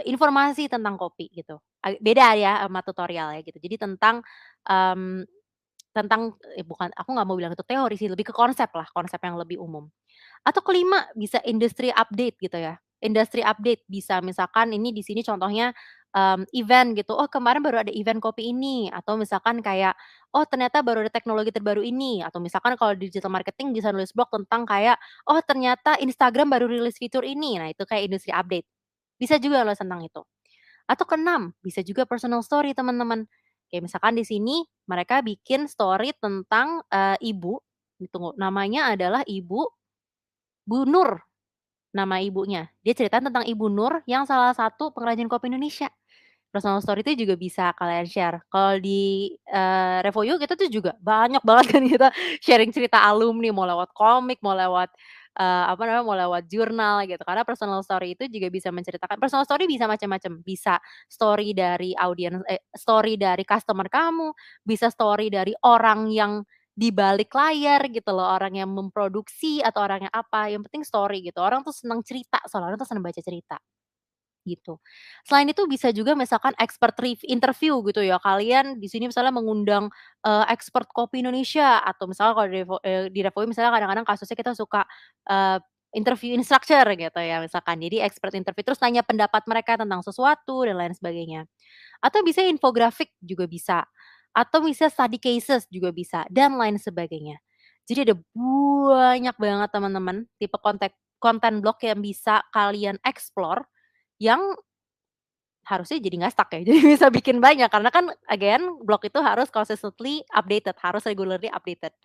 informasi tentang kopi gitu. Beda ya sama tutorial ya gitu. Jadi mmm, tentang bukan aku nggak mau bilang itu teori sih, lebih ke konsep lah, konsep yang lebih umum. Atau kelima, bisa industry update gitu ya. Industry update bisa misalkan ini di sini contohnya, event gitu, "Oh kemarin baru ada event kopi ini," atau misalkan kayak, "Oh ternyata baru ada teknologi terbaru ini," atau misalkan kalau digital marketing bisa nulis blog tentang kayak, "Oh ternyata Instagram baru rilis fitur ini." Nah itu kayak industry update. Bisa juga nulis tentang itu. Atau keenam, bisa juga personal story teman-teman. Kayak misalkan di sini mereka bikin story tentang, ibu, tunggu, namanya adalah Bu Nur, nama ibunya. Dia cerita tentang Ibu Nur yang salah satu pengrajin kopi Indonesia. Personal story itu juga bisa kalian share. Kalau di, Revoyu kita tuh juga banyak banget kan kita sharing cerita alumni, mau lewat komik, mau lewat, apa namanya, mau lewat jurnal gitu. Karena personal story itu juga bisa menceritakan personal story bisa macam-macam, bisa story dari customer kamu, bisa story dari orang yang di balik layar gitu loh, orang yang memproduksi atau orang yang apa, yang penting story gitu. Orang tuh senang cerita, soalnya orang tuh senang baca cerita. Gitu. Selain itu bisa juga misalkan expert interview gitu ya, kalian di sini misalnya mengundang, expert kopi Indonesia atau misalnya kalau di Revoyu misalnya kadang-kadang kasusnya kita suka, eee, interview instructor gitu ya misalkan. Jadi expert interview terus tanya pendapat mereka tentang sesuatu dan lain sebagainya. Atau bisa infografik juga bisa, atau bisa study cases juga bisa dan lain sebagainya. Jadi ada banyak banget teman-teman tipe konten blog yang bisa kalian explore yang harusnya jadi nggak stuck ya, jadi bisa bikin banyak karena kan again blog itu harus consistently updated, harus regularly updated,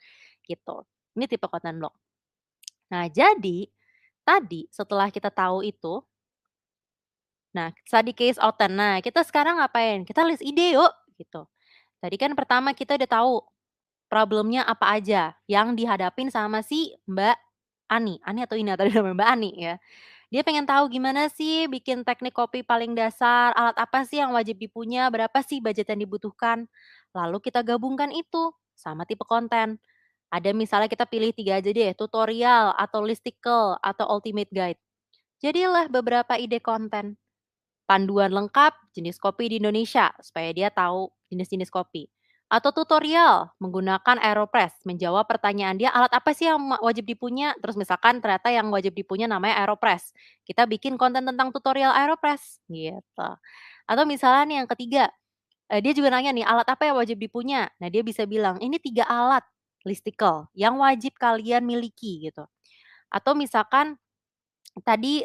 gitu. Ini tipe konten blog. Nah jadi, tadi setelah kita tahu itu, nah study case outline, nah kita sekarang ngapain? Kita list ide yuk, gitu. Tadi kan pertama kita udah tahu problemnya apa aja yang dihadapin sama si Mbak Ani atau Ina tadi namanya Mbak Ani ya. Dia pengen tahu gimana sih bikin teknik kopi paling dasar, alat apa sih yang wajib dipunya, berapa sih budget yang dibutuhkan. Lalu kita gabungkan itu sama tipe konten. Ada misalnya kita pilih 3 aja deh, tutorial atau listicle atau ultimate guide. Jadilah beberapa ide konten. panduan lengkap jenis kopi di Indonesia supaya dia tahu jenis-jenis kopi. Atau tutorial menggunakan AeroPress, menjawab pertanyaan dia, alat apa sih yang wajib dipunya? Terus misalkan ternyata yang wajib dipunya namanya AeroPress, kita bikin konten tentang tutorial AeroPress, gitu. Atau misalnya nih yang ketiga, dia juga nanya nih, alat apa yang wajib dipunya? Nah, dia bisa bilang, "Ini 3 alat listicle yang wajib kalian miliki," gitu. Atau misalkan tadi,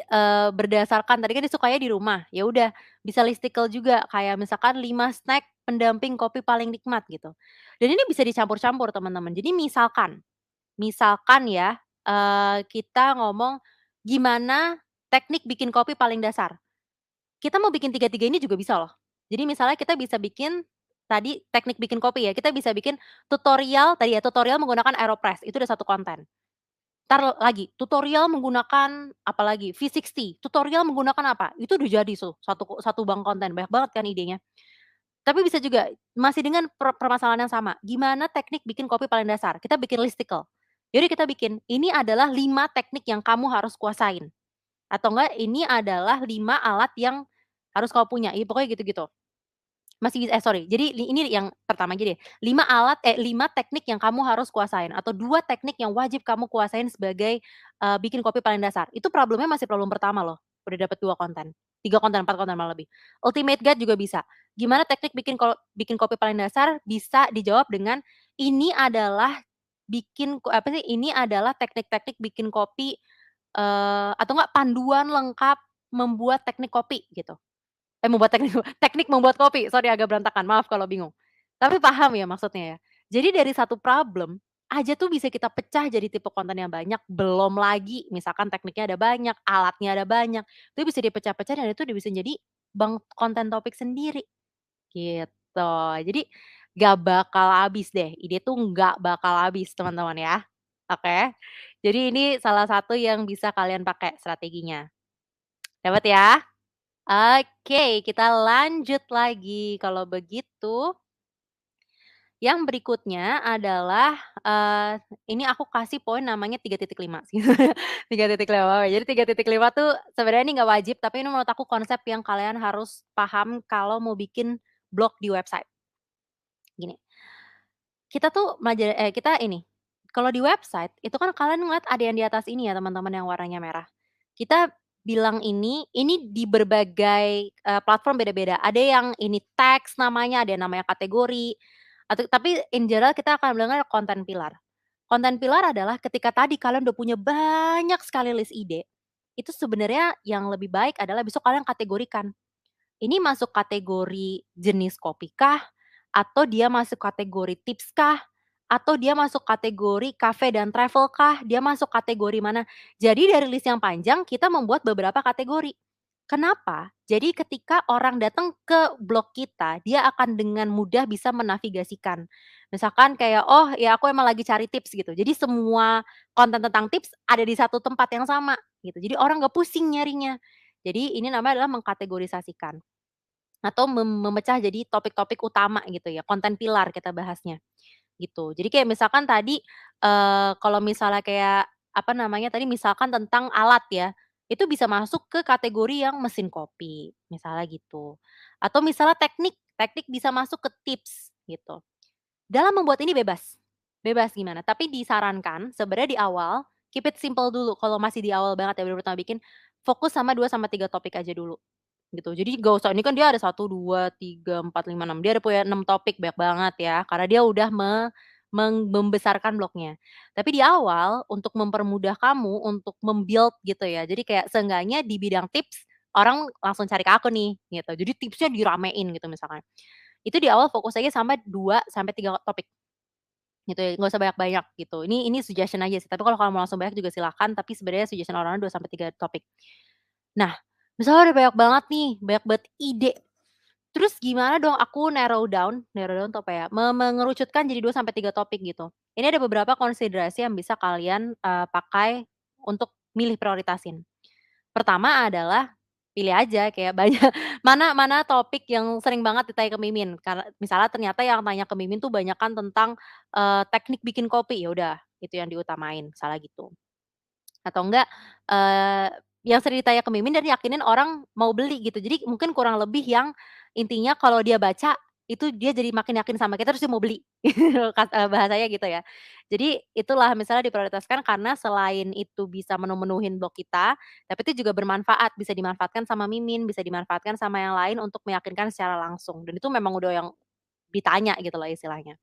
berdasarkan tadi kan dia sukanya di rumah, ya udah bisa listicle juga kayak misalkan 5 snack pendamping kopi paling nikmat gitu. Dan ini bisa dicampur-campur teman-teman. Jadi misalkan ya, kita ngomong gimana teknik bikin kopi paling dasar. Kita mau bikin tiga-tiga ini juga bisa loh. Jadi misalnya kita bisa bikin tadi teknik bikin kopi ya, kita bisa bikin tutorial tadi ya, tutorial menggunakan AeroPress, itu udah satu konten. Entar lagi, tutorial menggunakan apalagi, V60, tutorial menggunakan apa, itu udah jadi tuh, satu bank konten, banyak banget kan idenya. Tapi bisa juga, masih dengan permasalahan yang sama, gimana teknik bikin kopi paling dasar, kita bikin listicle. Jadi kita bikin, ini adalah 5 teknik yang kamu harus kuasain, atau enggak ini adalah 5 alat yang harus kamu punya, ya pokoknya gitu-gitu. Sorry, jadi ini yang pertama aja deh, 5 teknik yang kamu harus kuasain atau 2 teknik yang wajib kamu kuasain sebagai, bikin kopi paling dasar. Itu problemnya masih problem pertama loh, udah dapet 2 konten, 3 konten, 4 konten malah lebih. Ultimate guide juga bisa. Gimana teknik bikin kopi paling dasar bisa dijawab dengan, ini adalah ini adalah teknik-teknik bikin kopi, atau enggak panduan lengkap membuat teknik kopi gitu. Membuat teknik teknik membuat kopi, sorry agak berantakan, maaf kalau bingung. Tapi paham ya maksudnya ya? Jadi dari satu problem aja tuh bisa kita pecah jadi tipe konten yang banyak, belum lagi misalkan tekniknya ada banyak, alatnya ada banyak, itu bisa dipecah-pecah dan itu bisa jadi bank konten topik sendiri, gitu. Jadi nggak bakal habis deh, ide tuh nggak bakal habis teman-teman ya, oke? Jadi ini salah satu yang bisa kalian pakai strateginya. Dapat ya? Oke, kita lanjut lagi. Kalau begitu, yang berikutnya adalah, ini aku kasih poin namanya 3.5 sih. 3.5, jadi 3.5 tuh sebenarnya ini nggak wajib, tapi ini menurut aku konsep yang kalian harus paham kalau mau bikin blog di website. Gini, kita ini, kalau di website itu kan kalian ngeliat ada yang di atas ini ya teman-teman yang warnanya merah. Kita bilang ini di berbagai, platform beda-beda. Ada yang ini teks namanya, ada yang namanya kategori, tapi in general kita akan bilangnya konten pilar. Konten pilar adalah ketika tadi kalian udah punya banyak sekali list ide, itu sebenarnya yang lebih baik adalah besok kalian kategorikan. Ini masuk kategori jenis kopi kah? Atau dia masuk kategori tips kah? Atau dia masuk kategori cafe dan travel kah? Dia masuk kategori mana? Jadi dari list yang panjang kita membuat beberapa kategori. Kenapa? Jadi ketika orang datang ke blog kita, dia akan dengan mudah bisa menavigasikan. Misalkan kayak, "Oh ya aku emang lagi cari tips," gitu. Jadi semua konten tentang tips ada di satu tempat yang sama gitu. Jadi orang nggak pusing nyarinya. Jadi ini namanya adalah mengkategorisasikan. Atau memecah jadi topik-topik utama gitu ya, konten pilar kita bahasnya, gitu. Jadi kayak misalkan tadi, kalau misalnya kayak, apa namanya tadi, misalkan tentang alat ya, itu bisa masuk ke kategori yang mesin kopi, misalnya gitu. Atau misalnya teknik, teknik bisa masuk ke tips, gitu. Dalam membuat ini bebas, bebas gimana, tapi disarankan sebenarnya di awal, keep it simple dulu kalau masih di awal banget ya baru pertama bikin, fokus sama 2 sampai 3 topik aja dulu. Gitu, jadi nggak usah ini kan dia ada 1, 2, 3, 4, 5, 6 dia ada punya 6 topik, banyak banget ya, karena dia udah membesarkan blognya. Tapi di awal, untuk mempermudah kamu untuk gitu ya, jadi kayak seenggaknya di bidang tips, orang langsung cari ke aku nih, gitu. Jadi tipsnya diramein gitu misalkan. Itu di awal fokus aja sama 2 sampai 3 topik, gitu ya, nggak usah banyak-banyak gitu. Ini suggestion aja sih, tapi kalau kamu mau langsung banyak juga silahkan, tapi sebenarnya suggestion orang-orang 2 sampai 3 topik. Nah, misalnya udah banyak banget nih, banyak banget ide, terus gimana dong aku narrow down tuh apa ya, mengerucutkan jadi 2 sampai 3 topik gitu. Ini ada beberapa konsiderasi yang bisa kalian, pakai untuk milih prioritasin. Pertama adalah pilih aja kayak banyak mana mana topik yang sering banget ditanya ke Mimin, karena misalnya ternyata yang tanya ke Mimin tuh banyakan tentang, teknik bikin kopi, ya udah itu yang diutamain, misalnya gitu. Atau enggak, yang sering ditanya ke Mimin dan yakinin orang mau beli gitu. Jadi mungkin kurang lebih yang intinya kalau dia baca, itu dia jadi makin yakin sama kita terus dia mau beli, bahasanya gitu ya. Jadi itulah misalnya diprioritaskan karena selain itu bisa menuhin blog kita, tapi itu juga bermanfaat, bisa dimanfaatkan sama Mimin, bisa dimanfaatkan sama yang lain untuk meyakinkan secara langsung dan itu memang udah yang ditanya gitu loh istilahnya.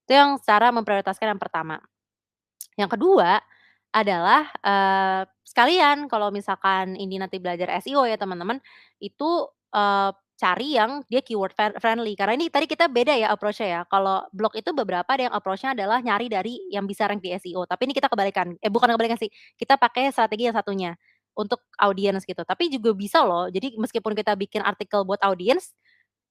Itu yang cara memprioritaskan yang pertama. Yang kedua adalah, sekalian kalau misalkan ini nanti belajar SEO ya teman-teman, itu, cari yang dia keyword friendly karena ini tadi kita beda ya approach-nya ya. Kalau blog itu beberapa ada yang approach-nya adalah nyari dari yang bisa rank di SEO, tapi ini kita kebalikan, bukan kebalikan sih, kita pakai strategi yang satunya, untuk audience gitu. Tapi juga bisa loh, jadi meskipun kita bikin artikel buat audience,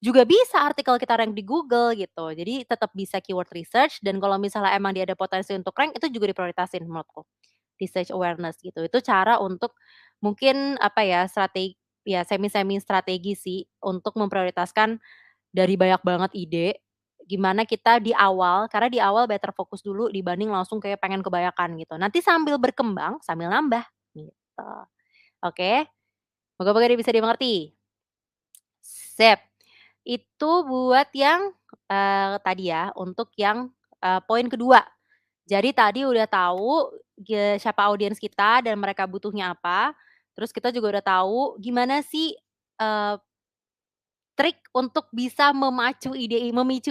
juga bisa artikel kita rank di Google gitu. Jadi tetap bisa keyword research dan kalau misalnya emang dia ada potensi untuk rank itu juga diprioritasin menurutku. Research awareness gitu. Itu cara untuk mungkin apa ya, ya semi-semi strategi sih untuk memprioritaskan dari banyak banget ide, gimana kita di awal karena di awal better fokus dulu dibanding langsung kayak pengen kebanyakan gitu. Nanti sambil berkembang, sambil nambah gitu. Oke, moga-moga bisa dimengerti. Sip. Itu buat yang, tadi ya, untuk yang, poin kedua. Jadi tadi udah tahu siapa audiens kita dan mereka butuhnya apa, terus kita juga udah tahu gimana sih, eee, trik untuk bisa memicu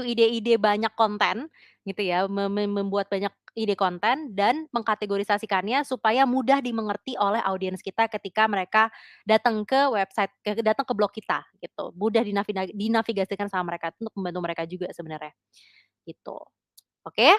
ide-ide banyak konten gitu ya, membuat banyak ide konten dan mengkategorisasikannya supaya mudah dimengerti oleh audiens kita ketika mereka datang ke website datang ke blog kita gitu, mudah dinavigasikan sama mereka, untuk membantu mereka juga sebenarnya, gitu. Oke?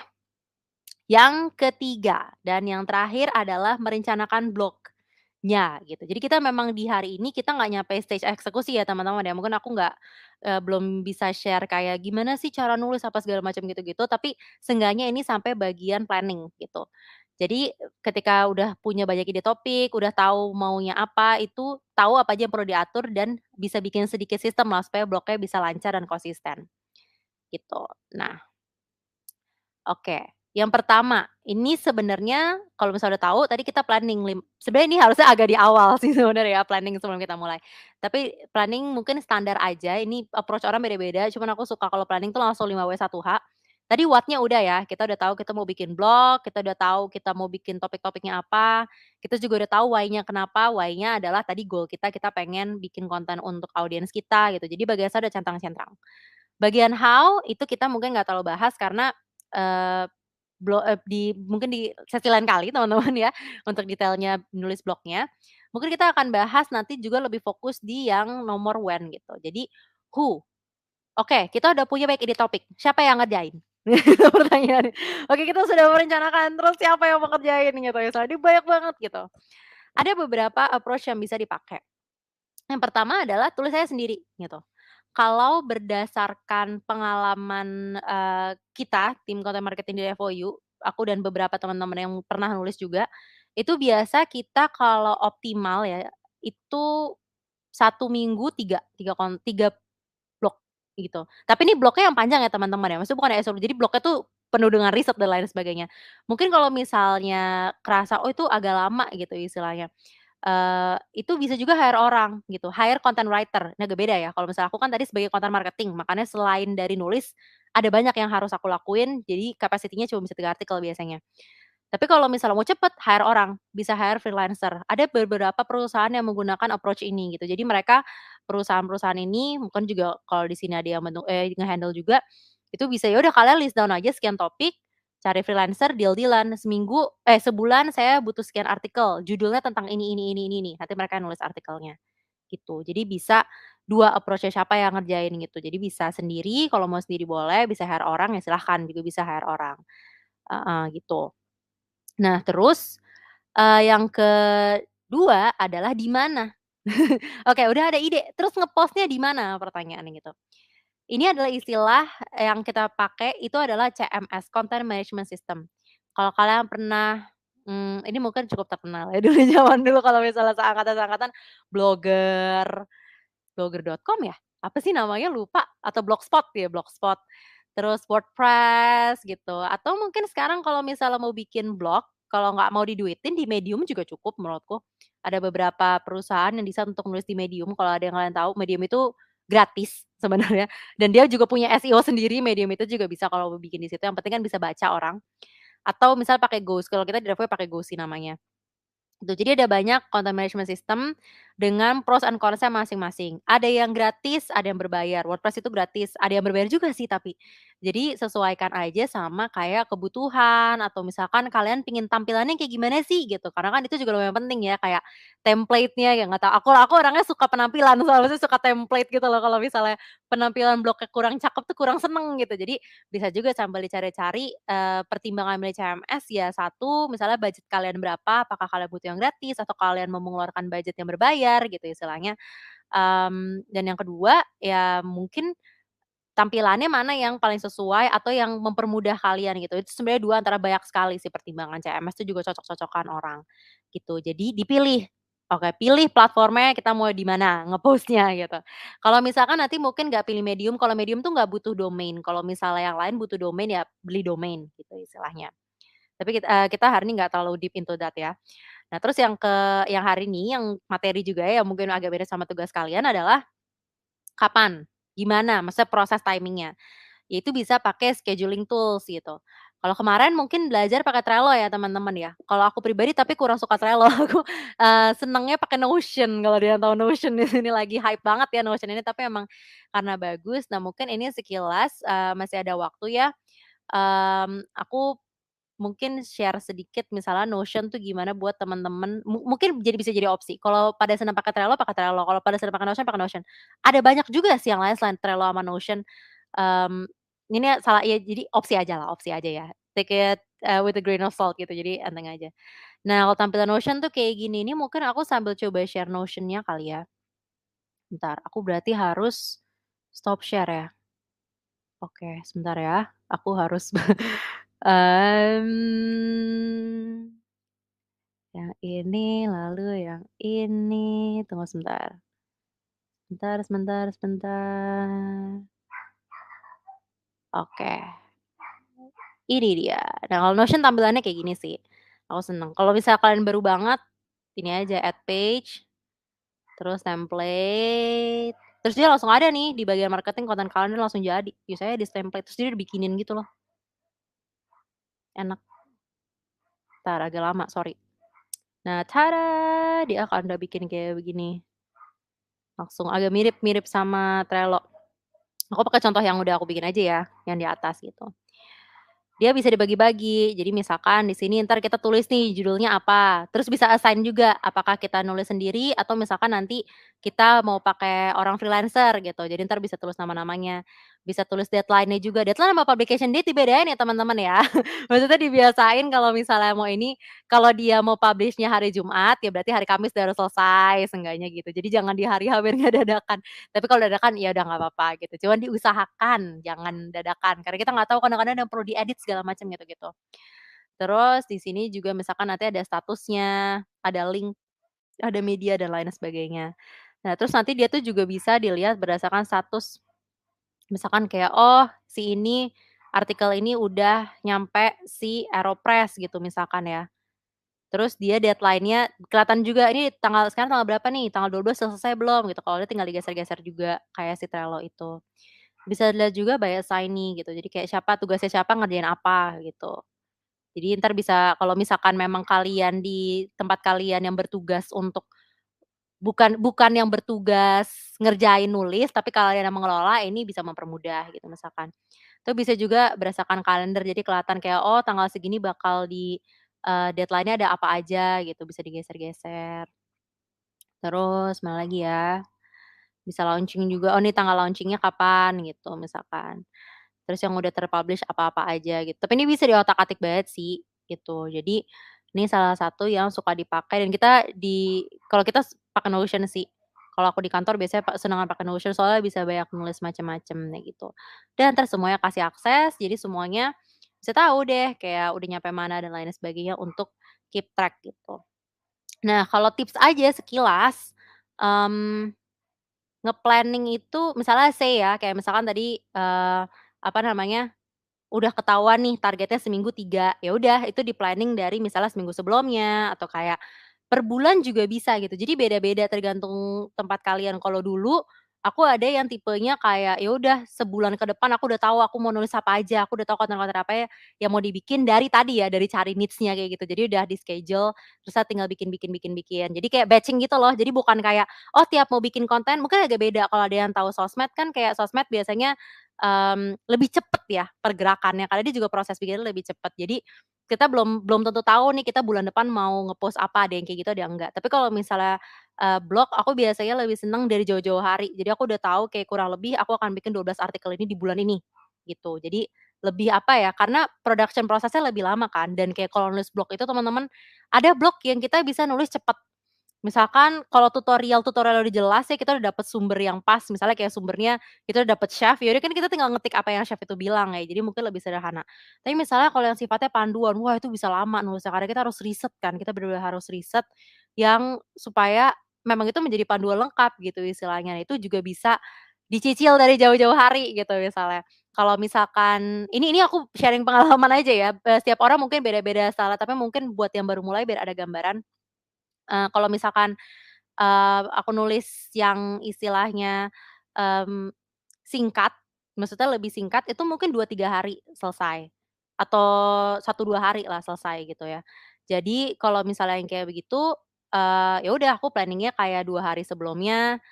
Yang ketiga dan yang terakhir adalah merencanakan blognya gitu. Jadi kita memang di hari ini kita nggak nyampe stage eksekusi ya teman-teman ya, mungkin aku nggak, belum bisa share kayak gimana sih cara nulis apa segala macam gitu-gitu, tapi seenggaknya ini sampai bagian planning gitu. Jadi ketika udah punya banyak ide topik, udah tahu maunya apa, itu tahu apa aja yang perlu diatur dan bisa bikin sedikit sistem lah supaya blognya bisa lancar dan konsisten, gitu. Nah, oke, yang pertama, ini sebenarnya kalau misalnya udah tahu tadi kita planning sebenarnya ini harusnya agak di awal sih sebenarnya ya planning sebelum kita mulai. Tapi planning mungkin standar aja, ini approach orang beda-beda, cuman aku suka kalau planning tuh langsung 5W1H. Tadi what-nya udah ya, kita udah tahu kita mau bikin blog, kita udah tahu kita mau bikin topik-topiknya apa, kita juga udah tahu why-nya kenapa, why-nya adalah tadi goal kita pengen bikin konten untuk audiens kita gitu, jadi bagian saya udah centang-centang. Bagian how, itu kita mungkin nggak terlalu bahas karena, eee, mungkin di sesi lain kali teman-teman ya, untuk detailnya nulis blognya. Mungkin kita akan bahas nanti juga lebih fokus di yang nomor when gitu. Jadi, who, oke kita udah punya banyak ide topik, siapa yang ngerjain? Itu pertanyaannya. Oke kita sudah merencanakan, terus siapa yang mau ngerjain gitu, misalnya ini banyak banget gitu. Ada beberapa approach yang bisa dipakai. Yang pertama adalah tulis aja sendiri gitu. Kalau berdasarkan pengalaman, kita tim content marketing di FOU, aku dan beberapa teman-teman yang pernah nulis juga, itu biasa kita kalau optimal ya, itu 1 minggu 3 blog gitu. Tapi ini blognya yang panjang ya teman-teman ya, maksudnya bukan SEO, jadi blognya tuh penuh dengan riset dan lain sebagainya. Mungkin kalau misalnya kerasa, oh itu agak lama gitu istilahnya, itu bisa juga hire orang gitu, hire content writer. Ini agak beda ya, kalau misalnya aku kan tadi sebagai content marketing, makanya selain dari nulis, ada banyak yang harus aku lakuin, jadi capacity-nya cuma bisa 3 artikel biasanya. Tapi kalau misalnya mau cepet, hire orang, bisa hire freelancer. Ada beberapa perusahaan yang menggunakan approach ini gitu. Jadi mereka perusahaan-perusahaan ini mungkin juga kalau di sini ada yang nge-handle juga, itu bisa ya udah kalian list down aja sekian topik, cari freelancer, deal-deal-an, sebulan saya butuh sekian artikel, judulnya tentang ini, nih, nanti mereka yang nulis artikelnya, gitu. Jadi bisa 2 approach-nya siapa yang ngerjain gitu. Jadi bisa sendiri, kalau mau sendiri boleh, bisa hire orang ya silahkan juga bisa hire orang, heeh, gitu. Nah terus, yang kedua adalah di mana. Oke udah ada ide, terus nge-post-nya di mana pertanyaannya gitu. Ini adalah istilah yang kita pakai itu adalah CMS, Content Management System. Kalau kalian pernah, ini mungkin cukup terkenal ya dulu zaman dulu kalau misalnya seangkatan-seangkatan Blogger, Blogger.com ya? Apa sih namanya lupa, atau Blogspot ya, Blogspot. Terus WordPress gitu, atau mungkin sekarang kalau misalnya mau bikin blog kalau nggak mau diduitin di Medium juga cukup menurutku. Ada beberapa perusahaan yang bisa untuk nulis di Medium, kalau ada yang kalian tahu Medium itu gratis sebenarnya dan dia juga punya SEO sendiri, Medium itu juga bisa kalau mau bikin di situ, yang penting kan bisa baca orang. Atau misal pakai Ghost, kalau kita di Driveway pakai Ghost sih namanya. Gitu, jadi ada banyak content management system dengan pros and cons-nya masing-masing. Ada yang gratis, ada yang berbayar. WordPress itu gratis, ada yang berbayar juga sih tapi. Jadi sesuaikan aja sama kayak kebutuhan atau misalkan kalian pingin tampilannya kayak gimana sih gitu. Karena kan itu juga lumayan penting ya kayak template-nya ya nggak tahu aku orangnya suka penampilan soalnya suka template gitu loh kalau misalnya penampilan blognya kurang cakep tuh kurang seneng gitu. Jadi bisa juga sambil dicari-cari, pertimbangan milih CMS ya satu misalnya budget kalian berapa, apakah kalian butuh yang gratis atau kalian mau mengeluarkan budget yang berbayar gitu istilahnya. Dan yang kedua ya mungkin tampilannya mana yang paling sesuai atau yang mempermudah kalian gitu. Itu sebenarnya 2 antara banyak sekali sih pertimbangan CMS itu juga cocok-cocokan orang, gitu. Jadi dipilih, oke pilih platformnya kita mau di mana nge-post-nya gitu. Kalau misalkan nanti mungkin nggak pilih Medium, kalau Medium tuh nggak butuh domain, kalau misalnya yang lain butuh domain ya beli domain gitu istilahnya. Tapi kita hari ini nggak terlalu deep into that ya. Nah terus yang hari ini yang materi juga ya, yang mungkin agak beda sama tugas kalian adalah kapan, gimana, maksudnya proses timing-nya. Ya itu bisa pakai scheduling tools gitu. Kalau kemarin mungkin belajar pakai Trello ya teman-teman ya. Kalau aku pribadi tapi kurang suka Trello, aku, senengnya pakai Notion kalau dia tahu Notion di sini lagi hype banget ya Notion ini, tapi emang karena bagus. Nah mungkin ini sekilas, masih ada waktu ya, aku mungkin share sedikit misalnya Notion tuh gimana buat teman-teman mungkin bisa jadi opsi. Kalau pada senang pakai Trello, kalau pada senang pakai Notion. Ada banyak juga sih yang lain selain Trello sama Notion. Mmm, ini salah ya jadi opsi aja ya. Take it, with a grain of salt gitu, jadi enteng aja. Nah, kalau tampilan Notion tuh kayak gini, ini mungkin aku sambil coba share Notion-nya kali ya. Bentar, aku berarti harus stop share ya? Oke, sebentar ya, aku harus mmm, yang ini, lalu yang ini, tunggu sebentar. Sebentar. Oke. Ini dia. Nah, kalau Notion tampilannya kayak gini sih, aku seneng. Kalau misal kalian baru banget, ini aja add page, terus template, terus dia langsung ada nih di bagian marketing content calendar langsung jadi. Biasanya di template, terus dia dibikinin gitu loh, enak. Entar agak lama, sorry. Nah, tada! Dia akan udah bikin kayak begini. Langsung agak mirip-mirip sama Trello. Aku pakai contoh yang udah aku bikin aja ya, yang di atas gitu. Dia bisa dibagi-bagi. Jadi misalkan di sini entar kita tulis nih judulnya apa, terus bisa assign juga apakah kita nulis sendiri atau misalkan nanti kita mau pakai orang freelancer gitu. Jadi entar bisa tulis nama-namanya, bisa tulis deadline-nya juga. Deadline sama publication date dibedain ya teman-teman ya. Maksudnya dibiasain kalau misalnya mau ini, kalau dia mau publish-nya hari Jumat, ya berarti hari Kamis udah harus selesai seenggaknya gitu. Jadi jangan di hari H biar nggak dadakan. Tapi kalau dadakan ya udah nggak apa-apa gitu, cuman diusahakan jangan dadakan, karena kita nggak tahu kadang-kadang ada yang perlu diedit segala macam gitu-gitu. Terus di sini juga misalkan nanti ada statusnya, ada link, ada media dan lain sebagainya. Nah terus nanti dia tuh juga bisa dilihat berdasarkan status, misalkan kayak, oh si ini, artikel ini udah nyampe si Aeropress gitu misalkan ya. Terus dia deadline-nya kelihatan juga ini sekarang tanggal berapa nih, tanggal 12 selesai belum gitu, kalau udah tinggal digeser-geser juga kayak si Trello itu. Bisa dilihat juga by assignee gitu, jadi kayak tugasnya siapa ngerjain apa gitu. Jadi entar bisa kalau misalkan memang kalian di tempat kalian yang bertugas untuk bukan bukan yang bertugas ngerjain nulis, tapi kalian yang mengelola ini bisa mempermudah gitu misalkan. Itu bisa juga berdasarkan kalender, jadi kelihatan kayak, oh tanggal segini bakal deadline-nya ada apa aja gitu, bisa digeser-geser. Terus mana lagi ya, bisa launching juga, oh nih tanggal launching-nya kapan gitu misalkan. Terus yang udah terpublish apa-apa aja gitu. Tapi ini bisa diotak-atik banget sih, gitu. Jadi, ini salah satu yang suka dipakai dan kalau kita pakai Notion sih. Kalau aku di kantor biasanya senengan pakai Notion soalnya bisa banyak nulis macam-macam kayak gitu. Dan entar semuanya kasih akses, jadi semuanya bisa tahu deh kayak udah nyampe mana dan lain sebagainya untuk keep track gitu. Nah, kalau tips aja sekilas, mmm, nge-planning itu misalnya say ya, kayak misalkan tadi, apa namanya udah ketahuan nih targetnya seminggu 3, ya udah itu di-planning dari misalnya seminggu sebelumnya atau kayak per bulan juga bisa gitu. Jadi beda-beda tergantung tempat kalian. Kalau dulu aku ada yang tipenya kayak, ya udah sebulan ke depan aku udah tahu aku mau nulis apa aja, aku udah tahu konten-konten apa ya yang mau dibikin dari tadi ya, dari cari needs-nya kayak gitu. Jadi udah di-schedule, terus saya tinggal bikin. Jadi kayak batching gitu loh. Jadi bukan kayak, oh tiap mau bikin konten mungkin agak beda kalau ada yang tahu sosmed kan kayak sosmed biasanya, lebih cepet ya pergerakannya, karena dia juga proses bikinnya lebih cepet. Jadi kita belum belum tentu tahu nih kita bulan depan mau nge-post apa, ada yang kayak gitu, ada yang enggak. Tapi kalau misalnya, blog aku biasanya lebih seneng dari jauh-jauh hari. Jadi aku udah tahu kayak kurang lebih aku akan bikin 12 artikel ini di bulan ini, gitu. Jadi lebih apa ya, karena production prosesnya lebih lama kan dan kayak kalau nulis blog itu teman-teman, ada blog yang kita bisa nulis cepet. Misalkan kalau tutorial udah jelas ya, kita udah dapet sumber yang pas, misalnya kayak sumbernya kita udah dapet chef, ya udah kan kita tinggal ngetik apa yang chef itu bilang ya, jadi mungkin lebih sederhana. Tapi misalnya kalau yang sifatnya panduan, wah itu bisa lama nulisnya, karena kita harus riset kan, kita bener-bener harus riset yang supaya memang itu menjadi panduan lengkap gitu istilahnya. Nah itu juga bisa dicicil dari jauh-jauh hari gitu misalnya. Kalau misalkan ini aku sharing pengalaman aja ya, setiap orang mungkin beda-beda style, tapi mungkin buat yang baru mulai biar ada gambaran. Kalau misalkan, aku nulis yang istilahnya, mmm, singkat, maksudnya lebih singkat itu mungkin 2 3 hari selesai, atau 1 2 hari lah selesai gitu ya. Jadi kalau misalnya yang kayak begitu, ya udah aku planning-nya kayak 2 hari sebelumnya,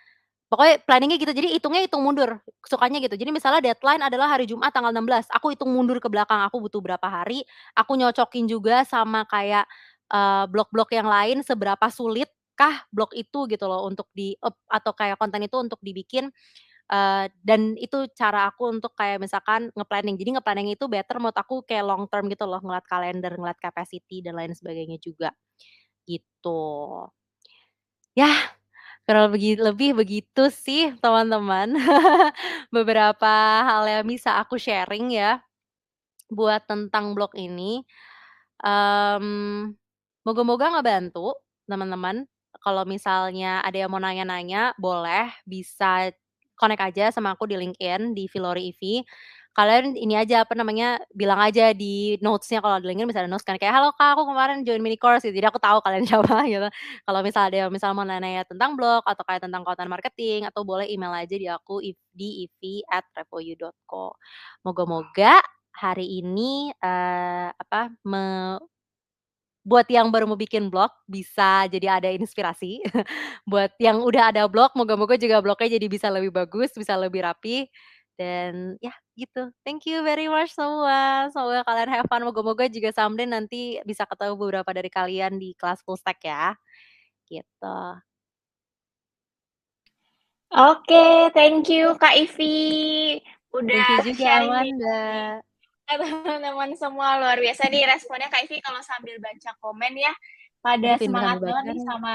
pokoknya planning-nya gitu, jadi hitungnya hitung mundur, sukanya gitu. Jadi misalnya deadline adalah hari Jumat tanggal 16, aku hitung mundur ke belakang, aku butuh berapa hari, aku nyocokin juga sama kayak, blog-blog yang lain seberapa sulitkah blog itu gitu loh untuk di-up atau kayak konten itu untuk dibikin, dan itu cara aku untuk kayak misalkan nge-planning. Jadi nge-planning itu better menurut aku kayak long term gitu loh, ngeliat kalender, ngeliat capacity dan lain sebagainya juga, gitu. Yah, kurang lebih begitu sih teman-teman, beberapa hal yang bisa aku sharing ya, buat tentang blog ini. Mmm, moga-moga ngebantu teman-teman. Kalau misalnya ada yang mau nanya-nanya, boleh bisa connect aja sama aku di LinkedIn, di Filori IV. Kalian ini aja, apa namanya, bilang aja di notes-nya kalau di LinkedIn bisa ada notes kan kayak, "Halo Kak, aku kemarin join mini course," gitu. Jadi aku tahu kalian siapa gitu. Kalau misal ada yang misal mau nanya-nanya tentang blog atau kayak tentang konten marketing atau boleh email aja di aku di ivi@revoyu.co. Moga-moga hari ini, apa, buat yang baru mau bikin blog bisa jadi ada inspirasi, buat yang udah ada blog moga-moga juga blognya jadi bisa lebih bagus, bisa lebih rapi, dan ya gitu. Thank you very much semua, semoga kalian have fun, moga-moga juga someday nanti bisa ketemu beberapa dari kalian di kelas full stack ya, gitu. Oke, thank you Kak Ivi, udah Thank you juga sharing nih Amanda. ke teman-teman semua. Luar biasa nih responnya Kak Ivi kalau sambil baca komen ya, pada Aduh pinteran semangat banget ngebaca nih nih. sama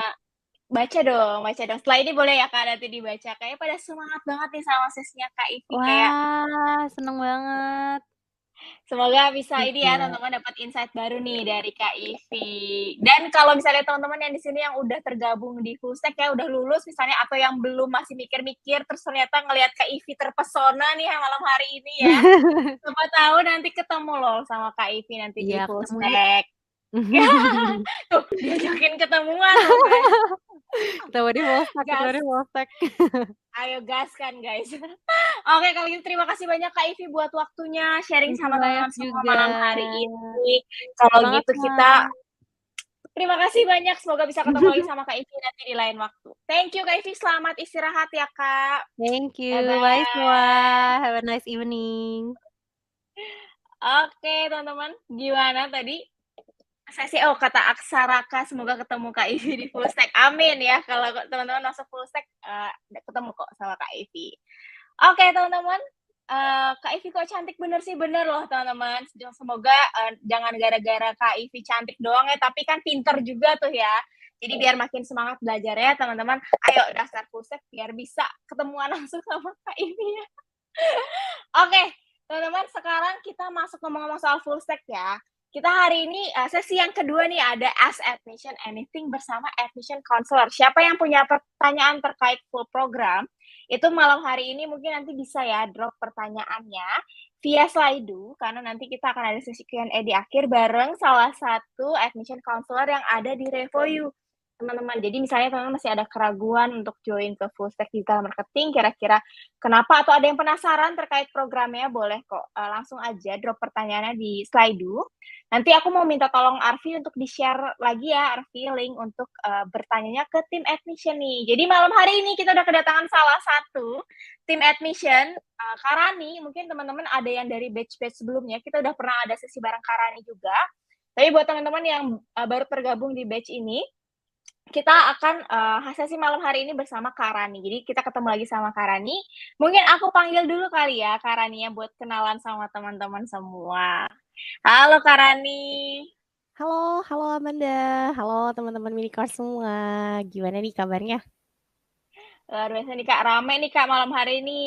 baca dong, baca dong. Setelah ini boleh ya Kak nanti dibaca, kayaknya pada semangat banget nih sama sesinya Kak Ivi, kayak Wah, seneng banget. semoga bisa ini ya Gitu. teman-teman dapat insight baru nih dari Kak Ivi. Dan kalau misalnya teman-teman yang di sini yang udah tergabung di full stack ya, udah lulus misalnya atau yang belum masih mikir-mikir terus ternyata ngelihat Kak Ivi terpesona nih ya malam hari ini ya. Siapa tahu nanti ketemu loh sama Kak Ivi nanti di Iya, full ketemu yuk. stack. Tuh diajakin ketemuan loh guys. Ketemu Gas. di Polsek. Ayo gaskan guys. Oke kalau gitu terima kasih banyak Kak Ivi buat waktunya sharing Thank you sama banyak teman-teman semua juga. malam hari ini. Kalau Semangat gitu kita semua. terima kasih banyak semoga bisa ketemu lagi sama Kak Ivi nanti di lain waktu. Thank you Kak Ivi, selamat istirahat ya Kak. Thank you, bye semua, Bye-bye. have a nice evening. Oke teman-teman, gimana tadi sesi kata Aksaraka semoga ketemu Kak Ivi di full stack. Amin ya kalau teman-teman masuk full stack, ketemu kok sama Kak Ivi. Oke teman-teman, Kak Ivi kok cantik bener sih, bener loh teman-teman. Semoga, jangan gara-gara Kak Ivi cantik doang ya, tapi kan pinter juga tuh ya. Jadi biar makin semangat belajarnya teman-teman, ayo daftar full stack biar bisa ketemuan langsung sama Kak Ivi ya. Oke, teman-teman sekarang kita masuk ngomong-ngomong soal full stack ya. Kita hari ini sesi yang kedua nih ada Ask Admission Anything bersama Admission Counselor. Siapa yang punya pertanyaan terkait full program, itu malam hari ini mungkin nanti bisa ya drop pertanyaannya via Slido, karena nanti kita akan ada sesi Q&A di akhir bareng salah satu admission counselor yang ada di Revoyu, teman-teman. Jadi misalnya teman-teman masih ada keraguan untuk join ke Full Stack Digital Marketing, kira-kira kenapa atau ada yang penasaran terkait programnya, boleh kok langsung aja drop pertanyaannya di Slido. Nanti aku mau minta tolong Arfi untuk di-share lagi ya, Arfi, link untuk bertanyanya ke tim admission nih. Jadi malam hari ini kita udah kedatangan salah satu tim admission, Karani. Mungkin teman-teman ada yang dari batch-batch sebelumnya, kita udah pernah ada sesi bareng Karani juga. Tapi buat teman-teman yang baru tergabung di batch ini, kita akan sesi malam hari ini bersama Karani. Jadi kita ketemu lagi sama Karani. Mungkin aku panggil dulu kali ya Karani ya buat kenalan sama teman-teman semua. Halo Karani. Halo, halo Amanda. Halo teman-teman Minikars semua. Gimana nih kabarnya? Luar biasa nih Kak, rame nih Kak malam hari ini.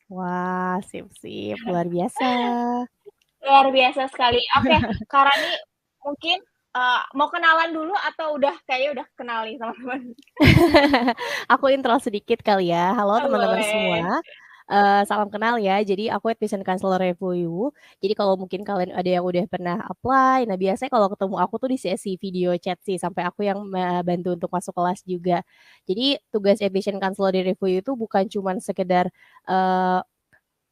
Wah, sip-sip. Luar biasa. Luar biasa sekali. Oke, Karani mungkin mau kenalan dulu atau kayaknya udah kenal nih teman-teman? Aku intro sedikit kali ya. Halo teman-teman Boleh. semua. Salam kenal ya. Jadi aku admission counselor Revoyu. Jadi kalau mungkin kalian ada yang udah pernah apply, nah biasanya kalau ketemu aku tuh di sesi video chat sih, sampai aku yang bantu untuk masuk kelas juga. Jadi tugas admission counselor di Revoyu itu bukan cuma sekedar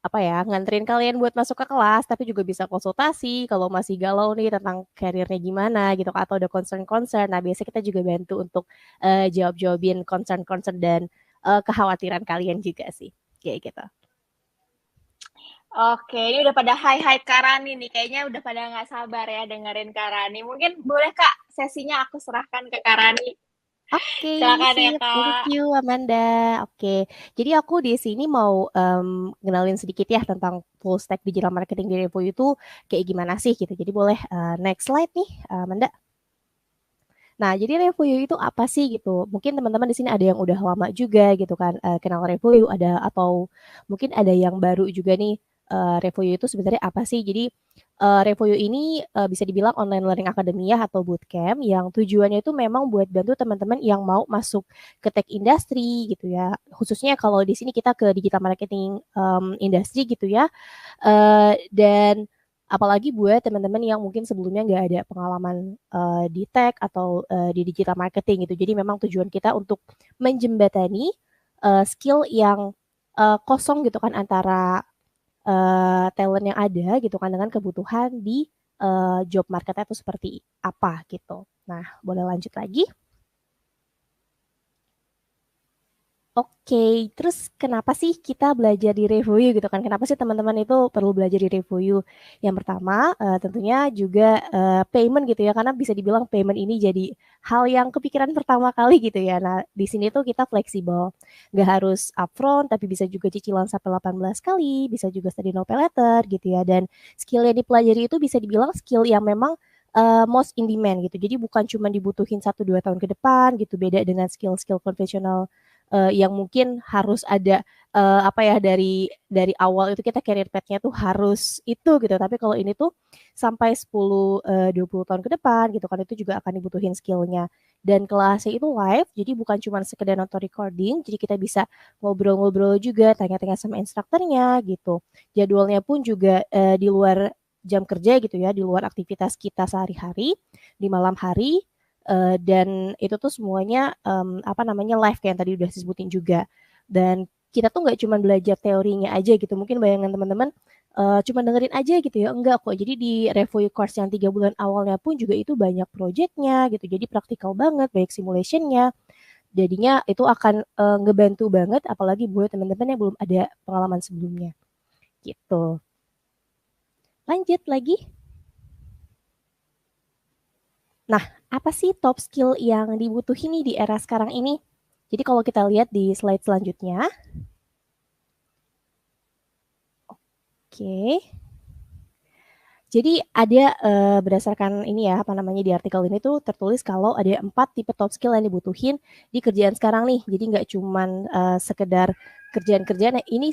nganterin kalian buat masuk ke kelas, tapi juga bisa konsultasi kalau masih galau nih tentang karirnya gimana gitu, atau ada concern-concern. Nah, biasanya kita juga bantu untuk jawab-jawabin concern-concern dan kekhawatiran kalian juga sih, kayak gitu. Oke, ini udah pada hai Karani nih, kayaknya udah pada nggak sabar ya dengerin Karani. Mungkin boleh Kak, sesinya aku serahkan ke Karani. Oke, Silakan ya sip. Kak. Thank you Amanda. Oke, jadi aku di sini mau kenalin sedikit ya tentang full stack digital marketing di Revoyu itu kayak gimana sih gitu. Jadi boleh next slide nih Amanda. Nah, jadi Revoyu itu apa sih gitu? Mungkin teman-teman di sini ada yang udah lama juga gitu kan kenal Revoyu, ada atau mungkin ada yang baru juga nih. Revoyu itu sebenarnya apa sih? Jadi Revoyu ini bisa dibilang online learning academia atau bootcamp yang tujuannya itu memang buat bantu teman-teman yang mau masuk ke tech industry gitu ya. Khususnya kalau di sini kita ke digital marketing industry gitu ya. Dan apalagi buat teman-teman yang mungkin sebelumnya nggak ada pengalaman di tech atau di digital marketing gitu. Jadi memang tujuan kita untuk menjembatani skill yang kosong gitu kan antara talent yang ada gitu kan dengan kebutuhan di job marketnya itu seperti apa gitu. Nah, boleh lanjut lagi. Oke, terus kenapa sih kita belajar di Revoyu gitu kan? Kenapa sih teman-teman itu perlu belajar di Revoyu? Yang pertama, tentunya juga payment gitu ya, karena bisa dibilang payment ini jadi hal yang kepikiran pertama kali gitu ya. Nah, di sini tuh kita fleksibel, nggak harus upfront, tapi bisa juga cicilan sampai 18 kali, bisa juga study no pay letter gitu ya. Dan skill yang dipelajari itu bisa dibilang skill yang memang most in demand gitu. Jadi bukan cuma dibutuhin 1-2 tahun ke depan gitu, beda dengan skill-skill konvensional yang mungkin harus ada dari awal itu kita career path-nya tuh harus itu gitu. Tapi kalau ini tuh sampai 10-20 tahun ke depan gitu kan itu juga akan dibutuhin skill-nya. Dan kelasnya itu live, jadi bukan cuma sekedar nonton recording, jadi kita bisa ngobrol-ngobrol juga, tanya-tanya sama instrukturnya gitu. Jadwalnya pun juga di luar jam kerja gitu ya, di luar aktivitas kita sehari-hari, di malam hari. Dan itu tuh semuanya live kayak yang tadi udah disebutin juga. Dan kita tuh nggak cuma belajar teorinya aja gitu. Mungkin bayangan teman-teman cuma dengerin aja gitu ya. Enggak kok. Jadi di Revoyu course yang 3 bulan awalnya pun juga itu banyak projectnya gitu. Jadi praktikal banget, banyak simulationnya. Jadinya itu akan ngebantu banget apalagi buat teman-teman yang belum ada pengalaman sebelumnya. Gitu. Lanjut lagi. Nah, apa sih top skill yang dibutuhin nih di era sekarang ini? Jadi kalau kita lihat di slide selanjutnya. Oke. Jadi ada berdasarkan ini ya, di artikel ini tuh tertulis kalau ada 4 tipe top skill yang dibutuhin di kerjaan sekarang nih. Jadi nggak cuman sekedar kerjaan-kerjaan, ini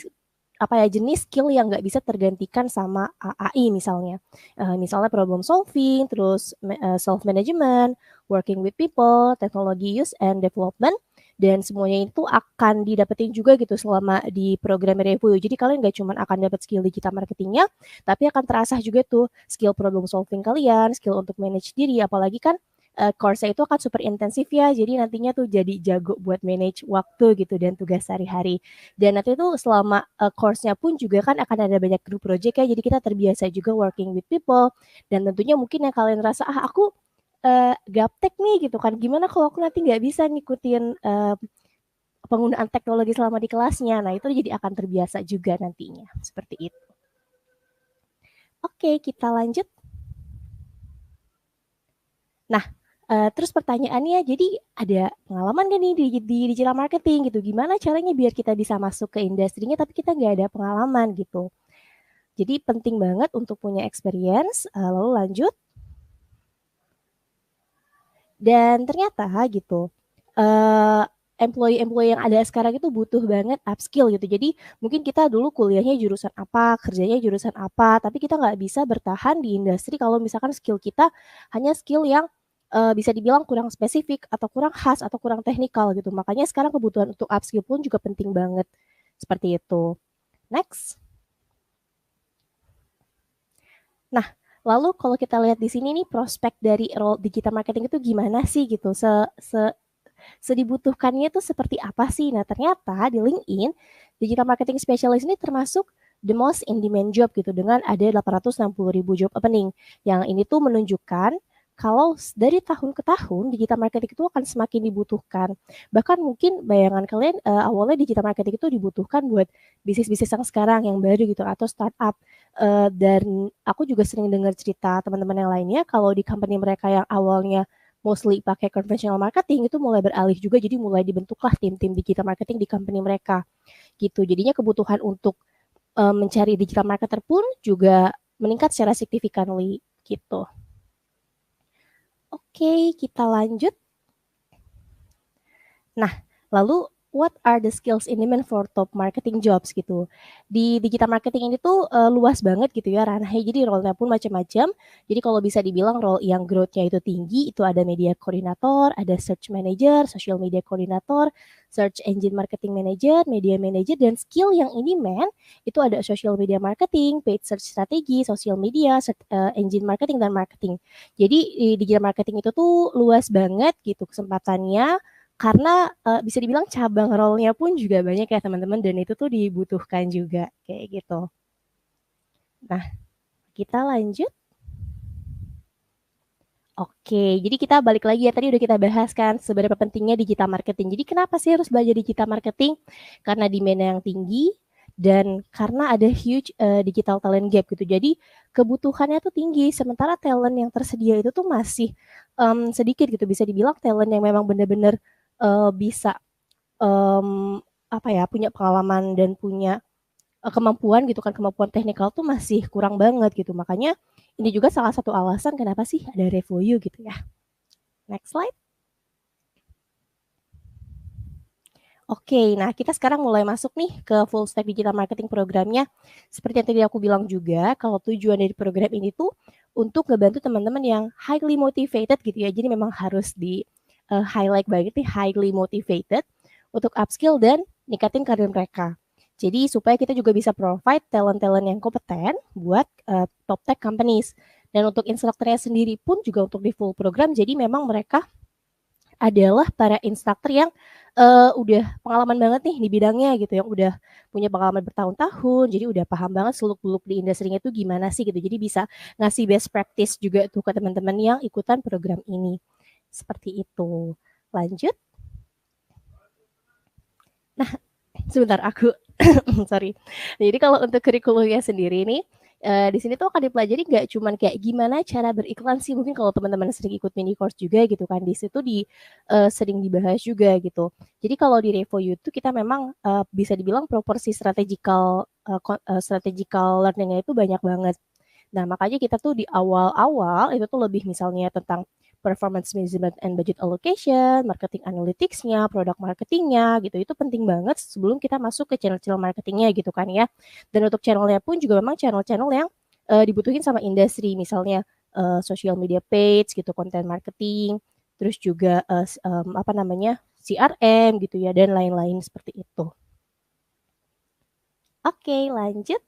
jenis skill yang nggak bisa tergantikan sama AI misalnya. Misalnya problem solving, terus self management, working with people, technology use and development, dan semuanya itu akan didapetin juga gitu selama di program Revoyu. Jadi kalian nggak cuma akan dapat skill digital marketingnya, tapi akan terasah juga tuh skill problem solving kalian, skill untuk manage diri, apalagi kan course-nya itu akan super intensif ya, jadi nantinya tuh jadi jago buat manage waktu gitu dan tugas sehari-hari. Dan nanti tuh selama course-nya pun juga kan akan ada banyak group project ya, jadi kita terbiasa juga working with people, dan tentunya mungkin yang kalian rasa, aku gaptek nih gitu kan, gimana kalau aku nanti nggak bisa ngikutin penggunaan teknologi selama di kelasnya. Nah, itu jadi akan terbiasa juga nantinya, seperti itu. Oke, kita lanjut. Nah, terus pertanyaannya, jadi ada pengalaman gak nih di digital marketing gitu? Gimana caranya biar kita bisa masuk ke industrinya tapi kita nggak ada pengalaman gitu? Jadi penting banget untuk punya experience, lalu lanjut. Dan ternyata gitu, employee-employee yang ada sekarang itu butuh banget upskill gitu. Jadi mungkin kita dulu kuliahnya jurusan apa, kerjanya jurusan apa, tapi kita nggak bisa bertahan di industri kalau misalkan skill kita hanya skill yang bisa dibilang kurang spesifik atau kurang khas atau kurang teknikal gitu. Makanya sekarang kebutuhan untuk upskill pun juga penting banget. Seperti itu. Next. Nah, lalu kalau kita lihat di sini nih prospek dari role digital marketing itu gimana sih gitu? Sedibutuhkannya itu seperti apa sih? Nah, ternyata di LinkedIn, digital marketing specialist ini termasuk the most in demand job gitu dengan ada 860.000 job opening. Yang ini tuh menunjukkan kalau dari tahun ke tahun digital marketing itu akan semakin dibutuhkan. Bahkan mungkin bayangan kalian awalnya digital marketing itu dibutuhkan buat bisnis-bisnis yang sekarang yang baru gitu atau startup. Dan aku juga sering dengar cerita teman-teman yang lainnya kalau di company mereka yang awalnya mostly pakai conventional marketing itu mulai beralih juga, jadi mulai dibentuklah tim-tim digital marketing di company mereka gitu. Jadinya kebutuhan untuk mencari digital marketer pun juga meningkat secara significantly gitu. Oke, kita lanjut. Nah, lalu what are the skills in demand for top marketing jobs gitu. Di digital marketing ini tuh luas banget gitu ya ranahnya, jadi role-nya pun macam-macam. Jadi kalau bisa dibilang role yang growth-nya itu tinggi, itu ada media coordinator, ada search manager, social media coordinator, search engine marketing manager, media manager, dan skill yang ini itu ada social media marketing, paid search strategi, social media, search, engine marketing, dan marketing. Jadi di digital marketing itu tuh luas banget gitu kesempatannya, karena bisa dibilang cabang role-nya pun juga banyak ya teman-teman, dan itu tuh dibutuhkan juga kayak gitu. Nah, kita lanjut. Oke, jadi kita balik lagi ya, tadi udah kita bahas kan seberapa pentingnya digital marketing. Jadi kenapa sih harus belajar digital marketing? Karena demand yang tinggi dan karena ada huge digital talent gap gitu. Jadi kebutuhannya tuh tinggi, sementara talent yang tersedia itu tuh masih sedikit gitu. Bisa dibilang talent yang memang benar-benar bisa punya pengalaman dan punya kemampuan gitu kan, kemampuan teknikal tuh masih kurang banget gitu. Makanya ini juga salah satu alasan kenapa sih ada Revoyu gitu ya. Next slide. Oke, nah kita sekarang mulai masuk nih ke full stack digital marketing programnya. Seperti yang tadi aku bilang juga, kalau tujuan dari program ini tuh untuk ngebantu teman-teman yang highly motivated gitu ya. Jadi memang harus di highlight banget nih, highly motivated untuk upskill dan ningkatin karir mereka. Jadi supaya kita juga bisa provide talent-talent yang kompeten buat top tech companies. Dan untuk instrukturnya sendiri pun juga untuk di full program, jadi memang mereka adalah para instruktur yang udah pengalaman banget nih di bidangnya gitu, yang udah punya pengalaman bertahun-tahun, jadi udah paham banget seluk-beluk di industrinya itu gimana sih gitu. Jadi bisa ngasih best practice juga tuh ke teman-teman yang ikutan program ini. Seperti itu. Lanjut. Nah, sebentar aku sorry. Jadi kalau untuk kurikulumnya sendiri nih, di sini tuh akan dipelajari nggak cuman kayak gimana cara beriklan sih, mungkin kalau teman-teman sering ikut mini course juga gitu kan, di situ sering dibahas juga gitu. Jadi kalau di Revoyu itu kita memang bisa dibilang proporsi strategical learning-nya itu banyak banget. Nah, makanya kita tuh di awal-awal itu tuh lebih misalnya tentang performance management and budget allocation, marketing analytics-nya, produk marketing-nya gitu. Itu penting banget sebelum kita masuk ke channel-channel marketing-nya gitu kan ya. Dan untuk channel-nya pun juga memang channel-channel yang dibutuhin sama industri, misalnya social media page gitu, content marketing, terus juga CRM gitu ya, dan lain-lain seperti itu. Oke, lanjut.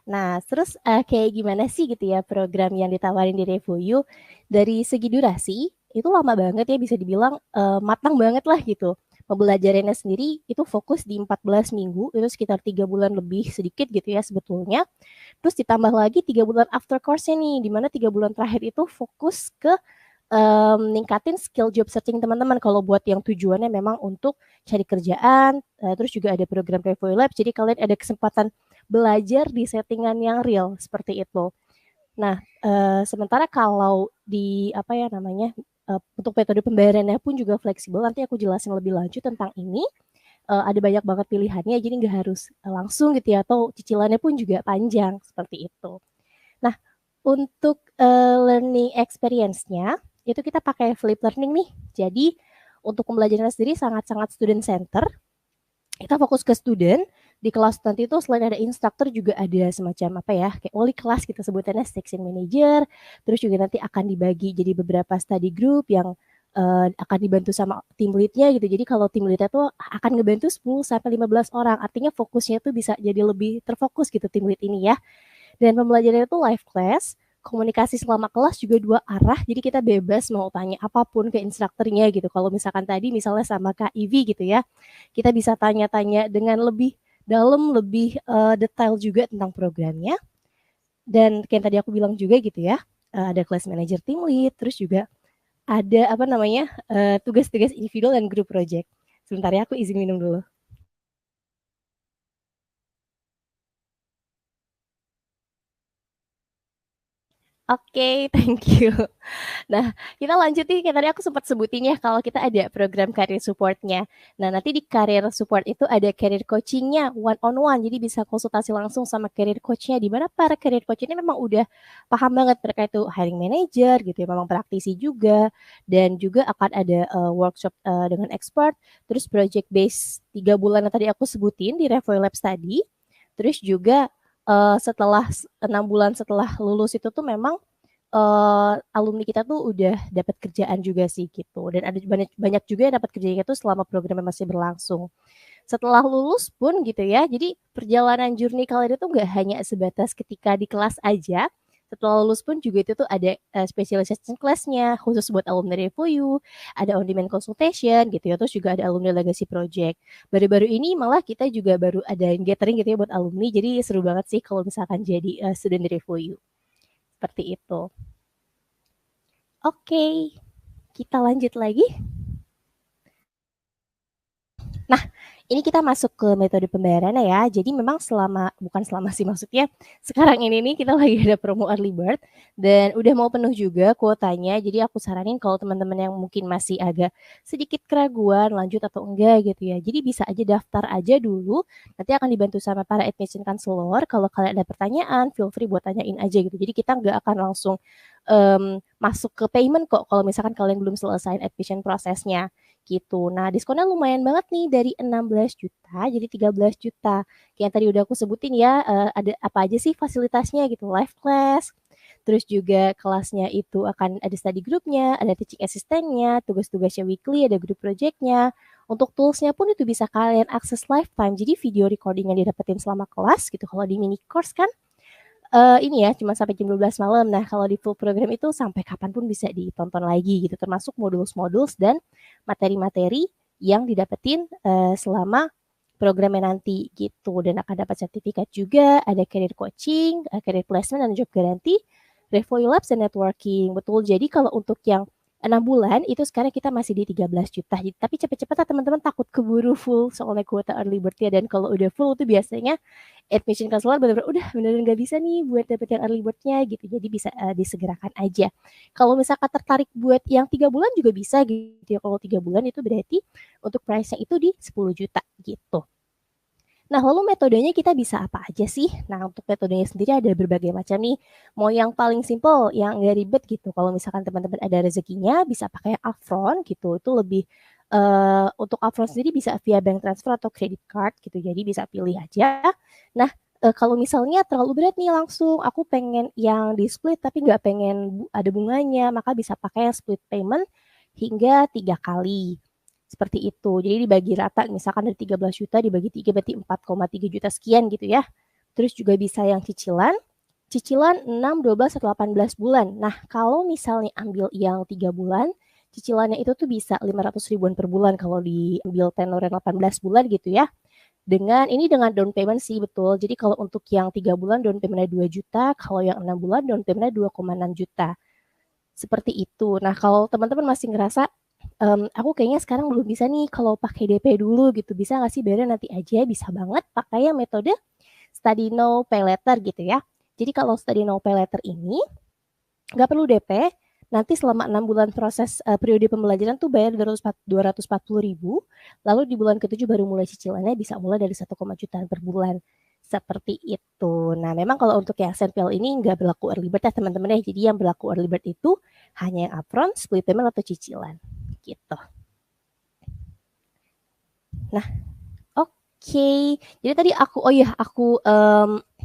Nah, terus kayak gimana sih gitu ya program yang ditawarin di RevoYou? Dari segi durasi, itu lama banget ya, bisa dibilang matang banget lah gitu. Pembelajarannya sendiri itu fokus di 14 minggu, itu sekitar 3 bulan lebih sedikit gitu ya sebetulnya. Terus ditambah lagi 3 bulan after course-nya nih, di mana 3 bulan terakhir itu fokus ke ningkatin skill job searching teman-teman kalau buat yang tujuannya memang untuk cari kerjaan, terus juga ada program RevoYou Labs, jadi kalian ada kesempatan belajar di settingan yang real, seperti itu. Nah, sementara kalau di apa ya namanya, untuk metode pembayarannya pun juga fleksibel, nanti aku jelasin lebih lanjut tentang ini. Ada banyak banget pilihannya, jadi nggak harus langsung gitu ya, atau cicilannya pun juga panjang, seperti itu. Nah, untuk learning experience-nya, itu kita pakai flip learning nih. Jadi, untuk pembelajaran sendiri sangat-sangat student center. Kita fokus ke student, di kelas nanti itu selain ada instruktur juga ada semacam apa ya, kayak wali kelas kita sebutannya section manager, terus juga nanti akan dibagi jadi beberapa study group yang akan dibantu sama tim lead-nya gitu. Jadi kalau tim lead-nya tuh akan ngebantu 10 sampai 15 orang. Artinya fokusnya tuh bisa jadi lebih terfokus gitu tim lead ini ya. Dan pembelajarannya itu live class, komunikasi selama kelas juga 2 arah, jadi kita bebas mau tanya apapun ke instrukturnya gitu. Kalau misalkan tadi misalnya sama Kak Ivi gitu ya, kita bisa tanya-tanya dengan lebih dalam, lebih detail juga tentang programnya. Dan kayak tadi aku bilang juga gitu ya, ada class manager, team lead, terus juga ada apa namanya, tugas-tugas individual dan group project. Sebentar ya, aku izin minum dulu. Oke, thank you. Nah, kita lanjut nih, kayak tadi aku sempat sebutin ya kalau kita ada program career support-nya. Nah, nanti di career support itu ada career coaching-nya one on one, jadi bisa konsultasi langsung sama career coach-nya, di mana para career coach ini memang udah paham banget mereka itu hiring manager gitu ya, memang praktisi juga, dan juga akan ada workshop dengan expert, terus project base 3 bulan yang tadi aku sebutin di RevoYou Labs tadi, terus juga setelah 6 bulan setelah lulus itu tuh memang alumni kita tuh udah dapat kerjaan juga sih gitu, dan ada banyak banyak juga yang dapat kerjanya itu selama programnya masih berlangsung. Setelah lulus pun gitu ya, jadi perjalanan journey kalian itu nggak hanya sebatas ketika di kelas aja. Setelah lulus pun juga itu tuh ada specialization class-nya khusus buat alumni RevoYou, ada on demand consultation gitu ya, terus juga ada alumni legacy project. Baru-baru ini malah kita juga baru ada gathering gitu ya buat alumni, jadi seru banget sih kalau misalkan jadi student di RevoYou. Seperti itu. Oke, kita lanjut lagi. Nah, ini kita masuk ke metode pembayarannya ya. Jadi memang bukan selama sih maksudnya, sekarang ini nih kita lagi ada promo early bird dan udah mau penuh juga kuotanya. Jadi aku saranin kalau teman-teman yang mungkin masih agak sedikit keraguan lanjut atau enggak gitu ya. Jadi bisa aja daftar aja dulu. Nanti akan dibantu sama para admission counselor. Kalau kalian ada pertanyaan, feel free buat tanyain aja gitu. Jadi kita nggak akan langsung masuk ke payment kok kalau misalkan kalian belum selesai admission prosesnya gitu. Nah, diskonnya lumayan banget nih dari 16 juta jadi 13 juta. Kayak yang tadi udah aku sebutin ya, ada apa aja sih fasilitasnya gitu, live class, terus juga kelasnya itu akan ada study groupnya, ada teaching assistant-nya, tugas-tugasnya weekly, ada group project-nya. Untuk tools-nya pun itu bisa kalian akses lifetime, jadi video recording yang didapetin selama kelas gitu, kalau di mini course kan ini ya cuma sampai jam 12 malam. Nah, kalau di full program itu sampai kapanpun bisa ditonton lagi gitu, termasuk modul-modul dan materi-materi yang didapetin selama programnya nanti gitu, dan akan dapat sertifikat juga, ada career coaching, career placement dan job guarantee, RevoYou Labs dan networking. Betul. Jadi kalau untuk yang 6 bulan itu sekarang kita masih di 13 juta. Tapi cepet-cepet lah teman-teman, takut keburu full soalnya kuota early bird ya, dan kalau udah full itu biasanya admission counselor benar-benar udah benar-benar nggak bisa nih buat dapet yang early bird-nya gitu. Jadi bisa disegerakan aja. Kalau misalkan tertarik buat yang 3 bulan juga bisa gitu ya. Kalau 3 bulan itu berarti untuk price-nya itu di 10 juta gitu. Nah, lalu metodenya kita bisa apa aja sih? Nah, untuk metodenya sendiri ada berbagai macam nih. Mau yang paling simple, yang nggak ribet gitu. Kalau misalkan teman-teman ada rezekinya, bisa pakai upfront gitu. Itu lebih, untuk upfront sendiri bisa via bank transfer atau credit card gitu. Jadi bisa pilih aja. Nah, kalau misalnya terlalu berat nih langsung, aku pengen yang di split tapi nggak pengen ada bunganya, maka bisa pakai yang split payment hingga 3 kali. Seperti itu. Jadi dibagi rata, misalkan dari 13 juta dibagi 3 berarti 4,3 juta sekian gitu ya. Terus juga bisa yang cicilan 6, 12, atau 18 bulan. Nah, kalau misalnya ambil yang 3 bulan, cicilannya itu tuh bisa 500 ribuan per bulan kalau diambil tenor 18 bulan gitu ya. Dengan down payment sih betul. Jadi kalau untuk yang 3 bulan down payment-nya 2 juta, kalau yang 6 bulan down payment-nya 2,6 juta. Seperti itu. Nah, kalau teman-teman masih ngerasa aku kayaknya sekarang belum bisa nih kalau pakai DP dulu gitu. Bisa nggak sih bayarnya nanti aja? Bisa banget pakai yang metode study now pay later gitu ya. Jadi kalau study now pay later ini nggak perlu DP. Nanti selama 6 bulan proses periode pembelajaran tuh bayar 240.000. Lalu di bulan ke-7 baru mulai cicilannya bisa mulai dari 1, jutaan per bulan. Seperti itu. Nah, memang kalau untuk yang SNPL ini nggak berlaku early bird ya teman-teman ya. Jadi yang berlaku early bird itu hanya yang upfront, split payment, atau cicilan. Gitu. Nah, oke. Jadi tadi aku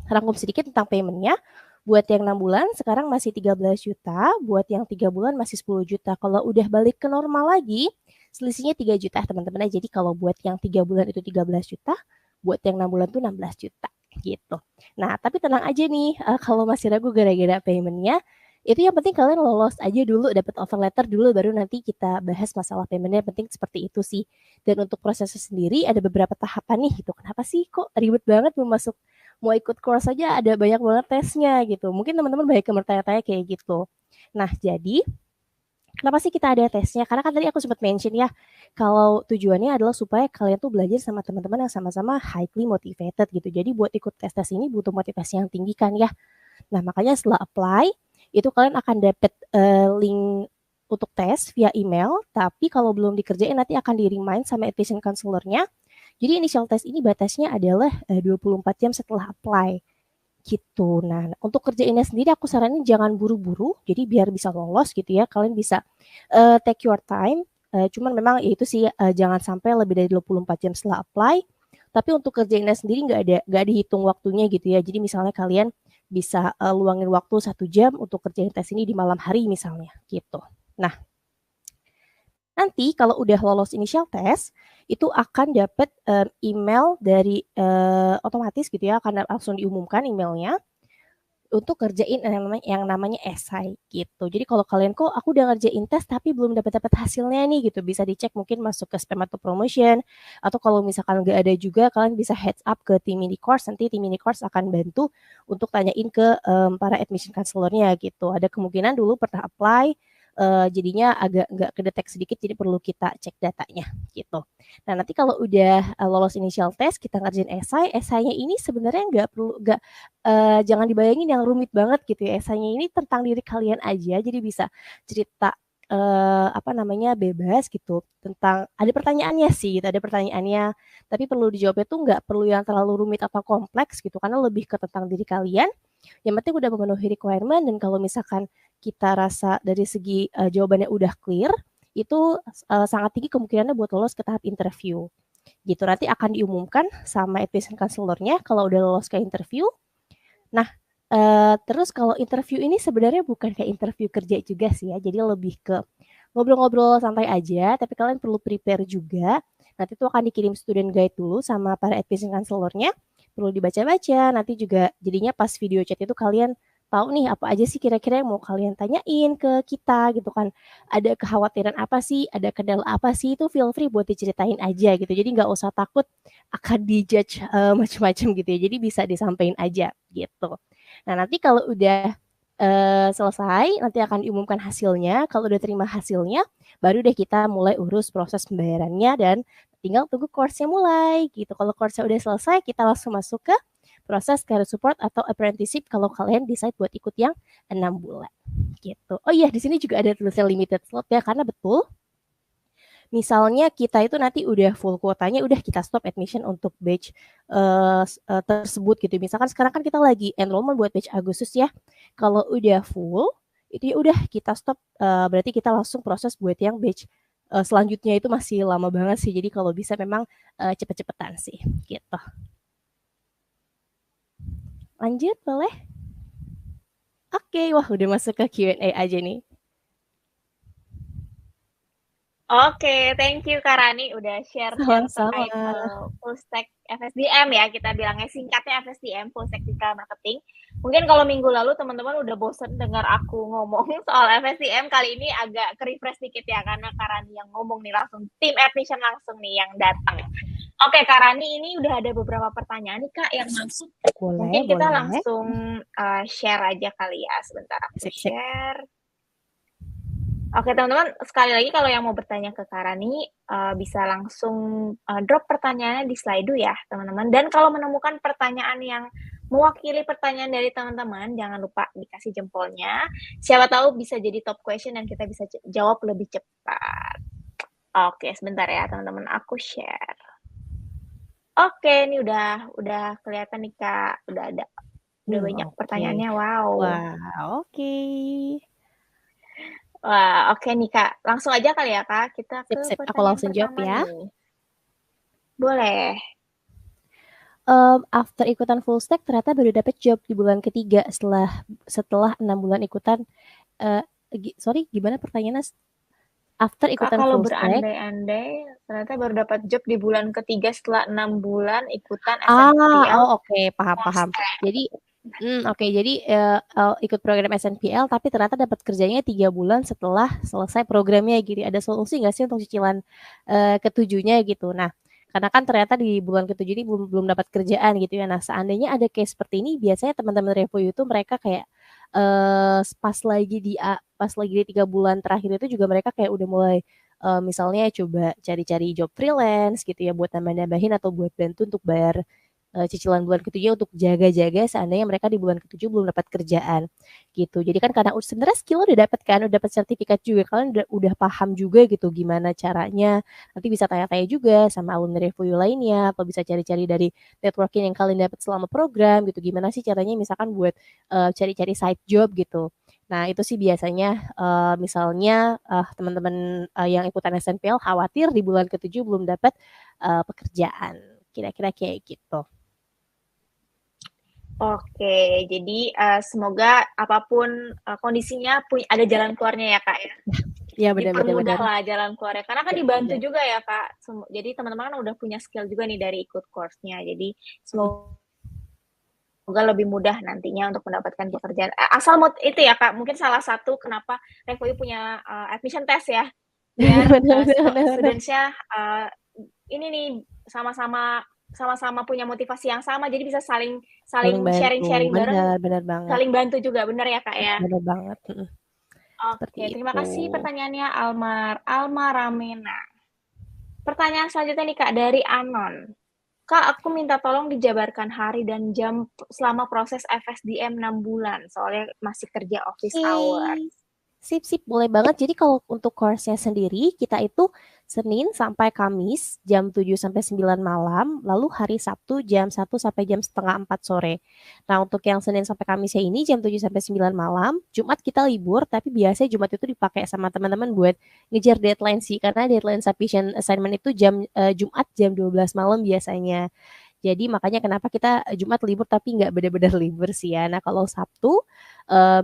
rangkum sedikit tentang paymentnya. Buat yang 6 bulan sekarang masih 13 juta, buat yang 3 bulan masih 10 juta. Kalau udah balik ke normal lagi, selisihnya 3 juta teman-teman. Jadi kalau buat yang 3 bulan itu 13 juta, buat yang 6 bulan itu 16 juta gitu. Nah, tapi tenang aja nih, kalau masih ragu gara-gara paymentnya, itu yang penting kalian lolos aja dulu, dapat offer letter dulu, baru nanti kita bahas masalah paymentnya. Penting seperti itu sih. Dan untuk prosesnya sendiri ada beberapa tahapan nih gitu. Kenapa sih kok ribet banget mau ikut course aja ada banyak banget tesnya gitu. Mungkin teman-teman banyak yang bertanya-tanya kayak gitu. Nah, jadi kenapa sih kita ada tesnya? Karena kan tadi aku sempat mention ya, kalau tujuannya adalah supaya kalian tuh belajar sama teman-teman yang sama-sama highly motivated gitu. Jadi buat ikut tes-tes ini butuh motivasi yang tinggi kan ya. Nah, makanya setelah apply, itu kalian akan dapat link untuk tes via email, tapi kalau belum dikerjain nanti akan di-remind sama admission counselor-nya. Jadi initial test ini batasnya adalah 24 jam setelah apply. Gitu. Nah, untuk kerjainnya sendiri aku saranin jangan buru-buru, jadi biar bisa lolos gitu ya. Kalian bisa take your time. Cuman memang ya itu sih jangan sampai lebih dari 24 jam setelah apply. Tapi untuk kerjainnya sendiri nggak dihitung waktunya gitu ya. Jadi misalnya kalian bisa luangin waktu 1 jam untuk kerjain tes ini di malam hari misalnya gitu. Nah, nanti kalau udah lolos initial test, itu akan dapat email dari otomatis gitu ya, akan langsung diumumkan emailnya untuk kerjain yang namanya esai gitu. Jadi kalau kalian kok aku udah ngerjain tes tapi belum dapat hasilnya nih gitu, bisa dicek mungkin masuk ke spam atau promotion, atau kalau misalkan nggak ada juga kalian bisa heads up ke tim mini course, nanti tim mini course akan bantu untuk tanyain ke para admission counselor-nya gitu. Ada kemungkinan dulu pernah apply jadinya agak nggak kedetek sedikit, jadi perlu kita cek datanya gitu. Nah, nanti kalau udah lolos initial test, kita ngerjain esainya ini sebenarnya jangan dibayangin yang rumit banget gitu ya. Esainya ini tentang diri kalian aja, jadi bisa cerita bebas gitu tentang, ada pertanyaannya sih gitu, ada pertanyaannya, tapi perlu dijawabnya tuh nggak perlu yang terlalu rumit atau kompleks gitu, karena lebih ke tentang diri kalian. Yang penting udah memenuhi requirement, dan kalau misalkan kita rasa dari segi jawabannya udah clear, itu sangat tinggi kemungkinannya buat lolos ke tahap interview. Gitu, nanti akan diumumkan sama admission counselor-nya kalau udah lolos ke interview. Nah, terus kalau interview ini sebenarnya bukan kayak interview kerja juga sih ya, jadi lebih ke ngobrol-ngobrol santai aja, tapi kalian perlu prepare juga. Nanti tuh akan dikirim student guide dulu sama para admission counselor-nya, perlu dibaca-baca. Nanti juga jadinya pas video chat itu kalian tahu nih apa aja sih kira-kira yang mau kalian tanyain ke kita gitu kan. Ada kekhawatiran apa sih, ada kendala apa sih, itu feel free buat diceritain aja gitu. Jadi nggak usah takut akan dijudge macam-macam gitu ya. Jadi bisa disampaikan aja gitu. Nah, nanti kalau udah selesai, nanti akan diumumkan hasilnya. Kalau udah terima hasilnya, baru deh kita mulai urus proses pembayarannya dan tinggal tunggu course-nya mulai gitu. Kalau course-nya udah selesai, kita langsung masuk ke proses career support atau apprenticeship kalau kalian decide buat ikut yang 6 bulan gitu. Oh iya, di sini juga ada tulisan limited slot ya, karena betul misalnya kita itu nanti udah full kuotanya, udah kita stop admission untuk batch tersebut gitu. Misalkan sekarang kan kita lagi enrollment buat batch Agustus ya. Kalau udah full, itu ya udah kita stop, berarti kita langsung proses buat yang batch selanjutnya, itu masih lama banget sih. Jadi kalau bisa memang cepet-cepetan sih gitu. Lanjut boleh? Oke, wah udah masuk ke Q&A aja nih. Oke, thank you Kak Rani udah share-share Sama-sama. terkait full stack FSDM ya, kita bilangnya singkatnya FSDM, full stack digital marketing. Mungkin kalau minggu lalu teman-teman udah bosen dengar aku ngomong soal FSDM, kali ini agak ke-refresh dikit ya, karena Kak Rani yang ngomong nih langsung, tim admission langsung nih yang datang. Oke Kak Rani, ini udah ada beberapa pertanyaan nih Kak yang masuk. Mungkin kita langsung share aja kali ya, sebentar aku share. Oke teman-teman, sekali lagi kalau yang mau bertanya ke Kak Rani, bisa langsung drop pertanyaannya di Slido ya teman-teman. Dan kalau menemukan pertanyaan yang mewakili pertanyaan dari teman-teman, jangan lupa dikasih jempolnya. Siapa tahu bisa jadi top question dan kita bisa jawab lebih cepat. Oke, sebentar ya teman-teman, aku share. Oke, ini udah kelihatan nih Kak, udah banyak pertanyaannya, wow. Wah, oke. Wah, oke nih Kak. Langsung aja kali ya Kak, kita ke Sip, pertanyaan aku langsung jawab ya. nih. Boleh. After ikutan full stack ternyata baru dapat job di bulan ketiga setelah 6 bulan ikutan. Gimana pertanyaannya? After ikutan kalau full stack. Kalau berandai-andai ternyata baru dapat job di bulan ketiga setelah 6 bulan ikutan SNPL. Oke, paham. Jadi jadi ikut program SNPL tapi ternyata dapat kerjanya 3 bulan setelah selesai programnya gitu. Ada solusi nggak sih untuk cicilan ketujuhnya gitu? Nah, karena kan ternyata di bulan ketujuh ini belum dapat kerjaan gitu ya. Nah, seandainya ada case seperti ini, biasanya teman-teman Revoyu itu mereka kayak pas lagi di 3 bulan terakhir itu juga mereka kayak udah mulai misalnya coba cari-cari job freelance gitu ya buat nambah-nambahin atau buat bantu untuk bayar cicilan bulan ketujuh untuk jaga-jaga seandainya mereka di bulan ketujuh belum dapat kerjaan gitu. Jadi kan karena sebenarnya skill udah dapat kan, udah dapat sertifikat juga, kalian udah paham juga gitu gimana caranya. Nanti bisa tanya-tanya juga sama alumni Revoyu lainnya, atau bisa cari-cari dari networking yang kalian dapat selama program gitu. Gimana sih caranya misalkan buat cari-cari side job gitu. Nah, itu sih biasanya misalnya teman-teman yang ikutan SNPL khawatir di bulan ketujuh belum dapat pekerjaan. Kira-kira kayak gitu. Oke, jadi semoga apapun kondisinya ada jalan keluarnya ya Kak ya. Iya benar. Dipermudah lah jalan keluarnya. Karena kan dibantu juga ya Kak. Jadi teman-teman kan udah punya skill juga nih dari ikut course-nya. Jadi semoga lebih mudah nantinya untuk mendapatkan pekerjaan. Asal itu ya Kak, mungkin salah satu kenapa Revoyu punya admission test ya. Biar students-nya ini nih sama-sama punya motivasi yang sama, jadi bisa saling sharing-sharing bareng. Benar banget. Saling bantu juga, benar ya Kak ya? Benar banget. Oke, terima kasih pertanyaannya Alma Ramena. Pertanyaan selanjutnya nih Kak, dari Anon. Kak, aku minta tolong dijabarkan hari dan jam selama proses FSDM 6 bulan, soalnya masih kerja office hours. Sip, boleh banget. Jadi kalau untuk course-nya sendiri, kita itu Senin sampai Kamis jam 7 sampai 9 malam, lalu hari Sabtu jam 1 sampai jam setengah 4 sore. Nah, untuk yang Senin sampai Kamisnya ini jam 7 sampai 9 malam, Jumat kita libur, tapi biasanya Jumat itu dipakai sama teman-teman buat ngejar deadline sih, karena deadline submission assignment itu Jumat jam 12 malam biasanya. Jadi makanya kenapa kita Jumat libur tapi nggak benar-benar libur sih ya. Nah kalau Sabtu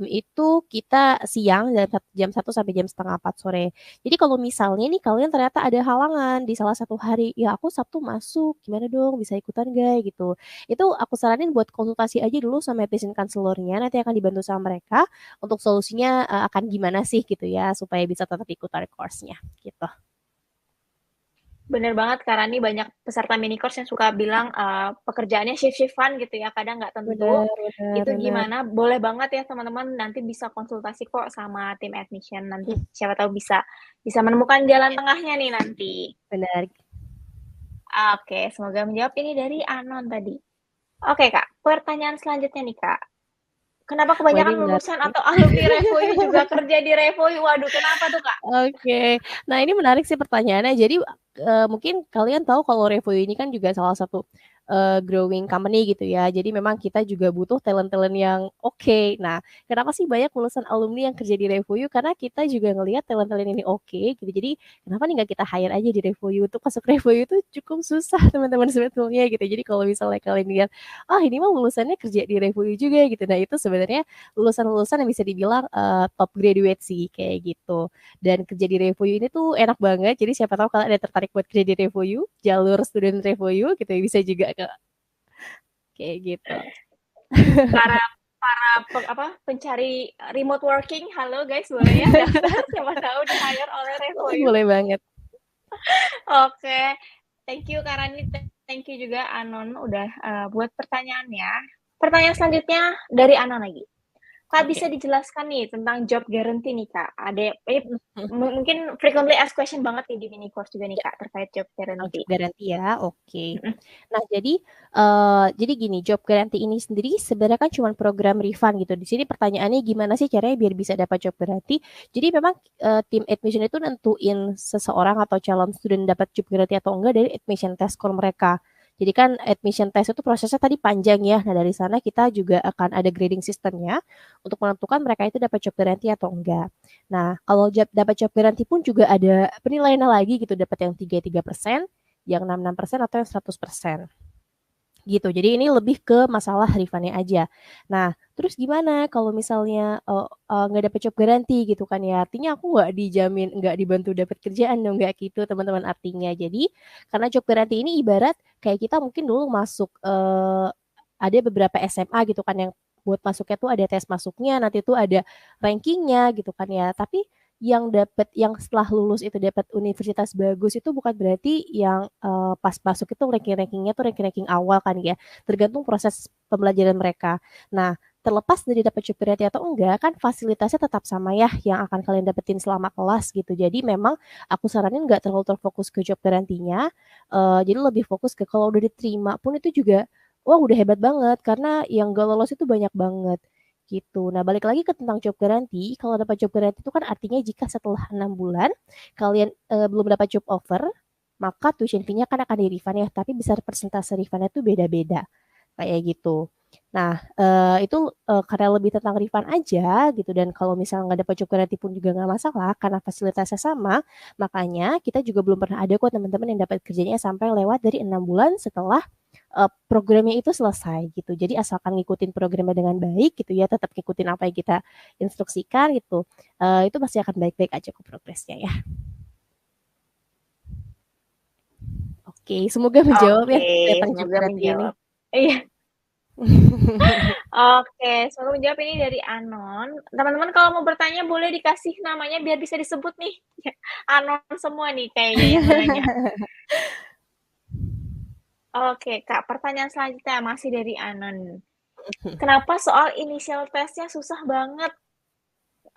itu kita siang jam 1 sampai jam setengah 4 sore. Jadi kalau misalnya nih kalian ternyata ada halangan di salah satu hari, ya aku Sabtu masuk, gimana dong bisa ikutan gak gitu. Itu aku saranin buat konsultasi aja dulu sama admission counselor-nya, nanti akan dibantu sama mereka untuk solusinya akan gimana sih gitu ya, supaya bisa tetap ikutan course-nya gitu. Bener banget, karena ini banyak peserta mini course yang suka bilang pekerjaannya shift-shiftan gitu ya, kadang nggak tentu. Itu gimana, boleh banget ya teman-teman, nanti bisa konsultasi kok sama tim admission, nanti siapa tahu bisa menemukan jalan tengahnya nih nanti. Benar. Oke, semoga menjawab. Ini dari Anon tadi. Oke Kak, pertanyaan selanjutnya nih Kak. Kenapa kebanyakan lulusan atau alumni Revoyu juga kerja di Revoyu? Waduh, kenapa tuh Kak? Oke, nah ini menarik sih pertanyaannya. Jadi mungkin kalian tahu kalau Revoyu ini kan juga salah satu growing company gitu ya. Jadi memang kita juga butuh talent-talent yang oke. Nah, kenapa sih banyak lulusan alumni yang kerja di Revoyu? Karena kita juga ngelihat talent-talent ini oke gitu. Jadi kenapa nih nggak kita hire aja di Revoyu? Untuk masuk Revoyu itu cukup susah teman-teman sebetulnya gitu. Jadi kalau misalnya kalian lihat, oh ini mah lulusannya kerja di Revoyu juga gitu. Nah itu sebenarnya lulusan-lulusan yang bisa dibilang top graduate sih kayak gitu. Dan kerja di Revoyu ini tuh enak banget. Jadi siapa tahu kalian ada tertarik buat kerja di Revoyu, jalur student Revoyu gitu ya, bisa juga kayak gitu. Para pencari remote working, halo guys, boleh ya daftar, siapa tahu di hire oleh Revoyu. Boleh banget. Oke, thank you Karani, thank you juga Anon udah buat pertanyaannya. Pertanyaan selanjutnya dari Anon lagi. Kak, bisa dijelaskan nih tentang job guarantee nih Kak. Ada mungkin frequently asked question banget nih di mini course juga nih Kak terkait job guarantee. Job guarantee ya, oke. Nah jadi gini, job guarantee ini sendiri sebenarnya kan cuma program refund gitu. Di sini pertanyaannya gimana sih caranya biar bisa dapat job guarantee? Jadi memang tim admission itu nentuin seseorang atau calon student dapat job guarantee atau enggak dari admission test score mereka. Jadi kan admission test itu prosesnya tadi panjang ya. Nah dari sana kita juga akan ada grading sistemnya untuk menentukan mereka itu dapat job guarantee atau enggak. Nah kalau dapat job guarantee pun juga ada penilaiannya lagi gitu, dapat yang 33%, yang 66% atau yang 100%. Gitu. Jadi ini lebih ke masalah refundnya aja. Nah, terus gimana kalau misalnya nggak dapet job garanti gitu kan ya? Artinya aku nggak dijamin, nggak dibantu dapat kerjaan dong, nggak gitu teman-teman artinya. Jadi karena job garanti ini ibarat kayak kita mungkin dulu masuk ada beberapa SMA gitu kan yang buat masuknya tuh ada tes masuknya, nanti tuh ada rankingnya gitu kan ya. Tapi yang setelah lulus itu dapat universitas bagus itu bukan berarti yang pas masuk itu rankingnya tuh ranking awal kan ya, tergantung proses pembelajaran mereka. Nah terlepas dari dapat job guarantee atau enggak kan fasilitasnya tetap sama ya yang akan kalian dapetin selama kelas gitu. Jadi memang aku saranin nggak terlalu terfokus ke job garantinya, jadi lebih fokus ke kalau udah diterima pun itu juga wah udah hebat banget karena yang gak lolos itu banyak banget gitu. Nah, balik lagi ke tentang job guarantee. Kalau dapat job guarantee itu kan artinya jika setelah 6 bulan kalian belum dapat job offer, maka tuition fee-nya kan akan di-refund ya, tapi besar persentase refund-nya itu beda-beda. Kayak gitu. Nah, itu karena lebih tentang refund aja gitu dan kalau misalnya nggak dapat job guarantee pun juga nggak masalah karena fasilitasnya sama, makanya kita juga belum pernah ada kok teman-teman yang dapat kerjanya sampai lewat dari 6 bulan setelah programnya itu selesai gitu. Jadi asalkan ngikutin programnya dengan baik gitu ya, tetap ngikutin apa yang kita instruksikan gitu, itu pasti akan baik-baik aja kok progresnya ya. Oke, semoga menjawab ya tentang job guarantee ini. Iya. Oke, semoga menjawab ini dari Anon. Teman-teman kalau mau bertanya boleh dikasih namanya biar bisa disebut nih. Anon semua nih kayaknya yang bertanya. Oke, Kak, pertanyaan selanjutnya masih dari Anon. Kenapa soal initial testnya susah banget?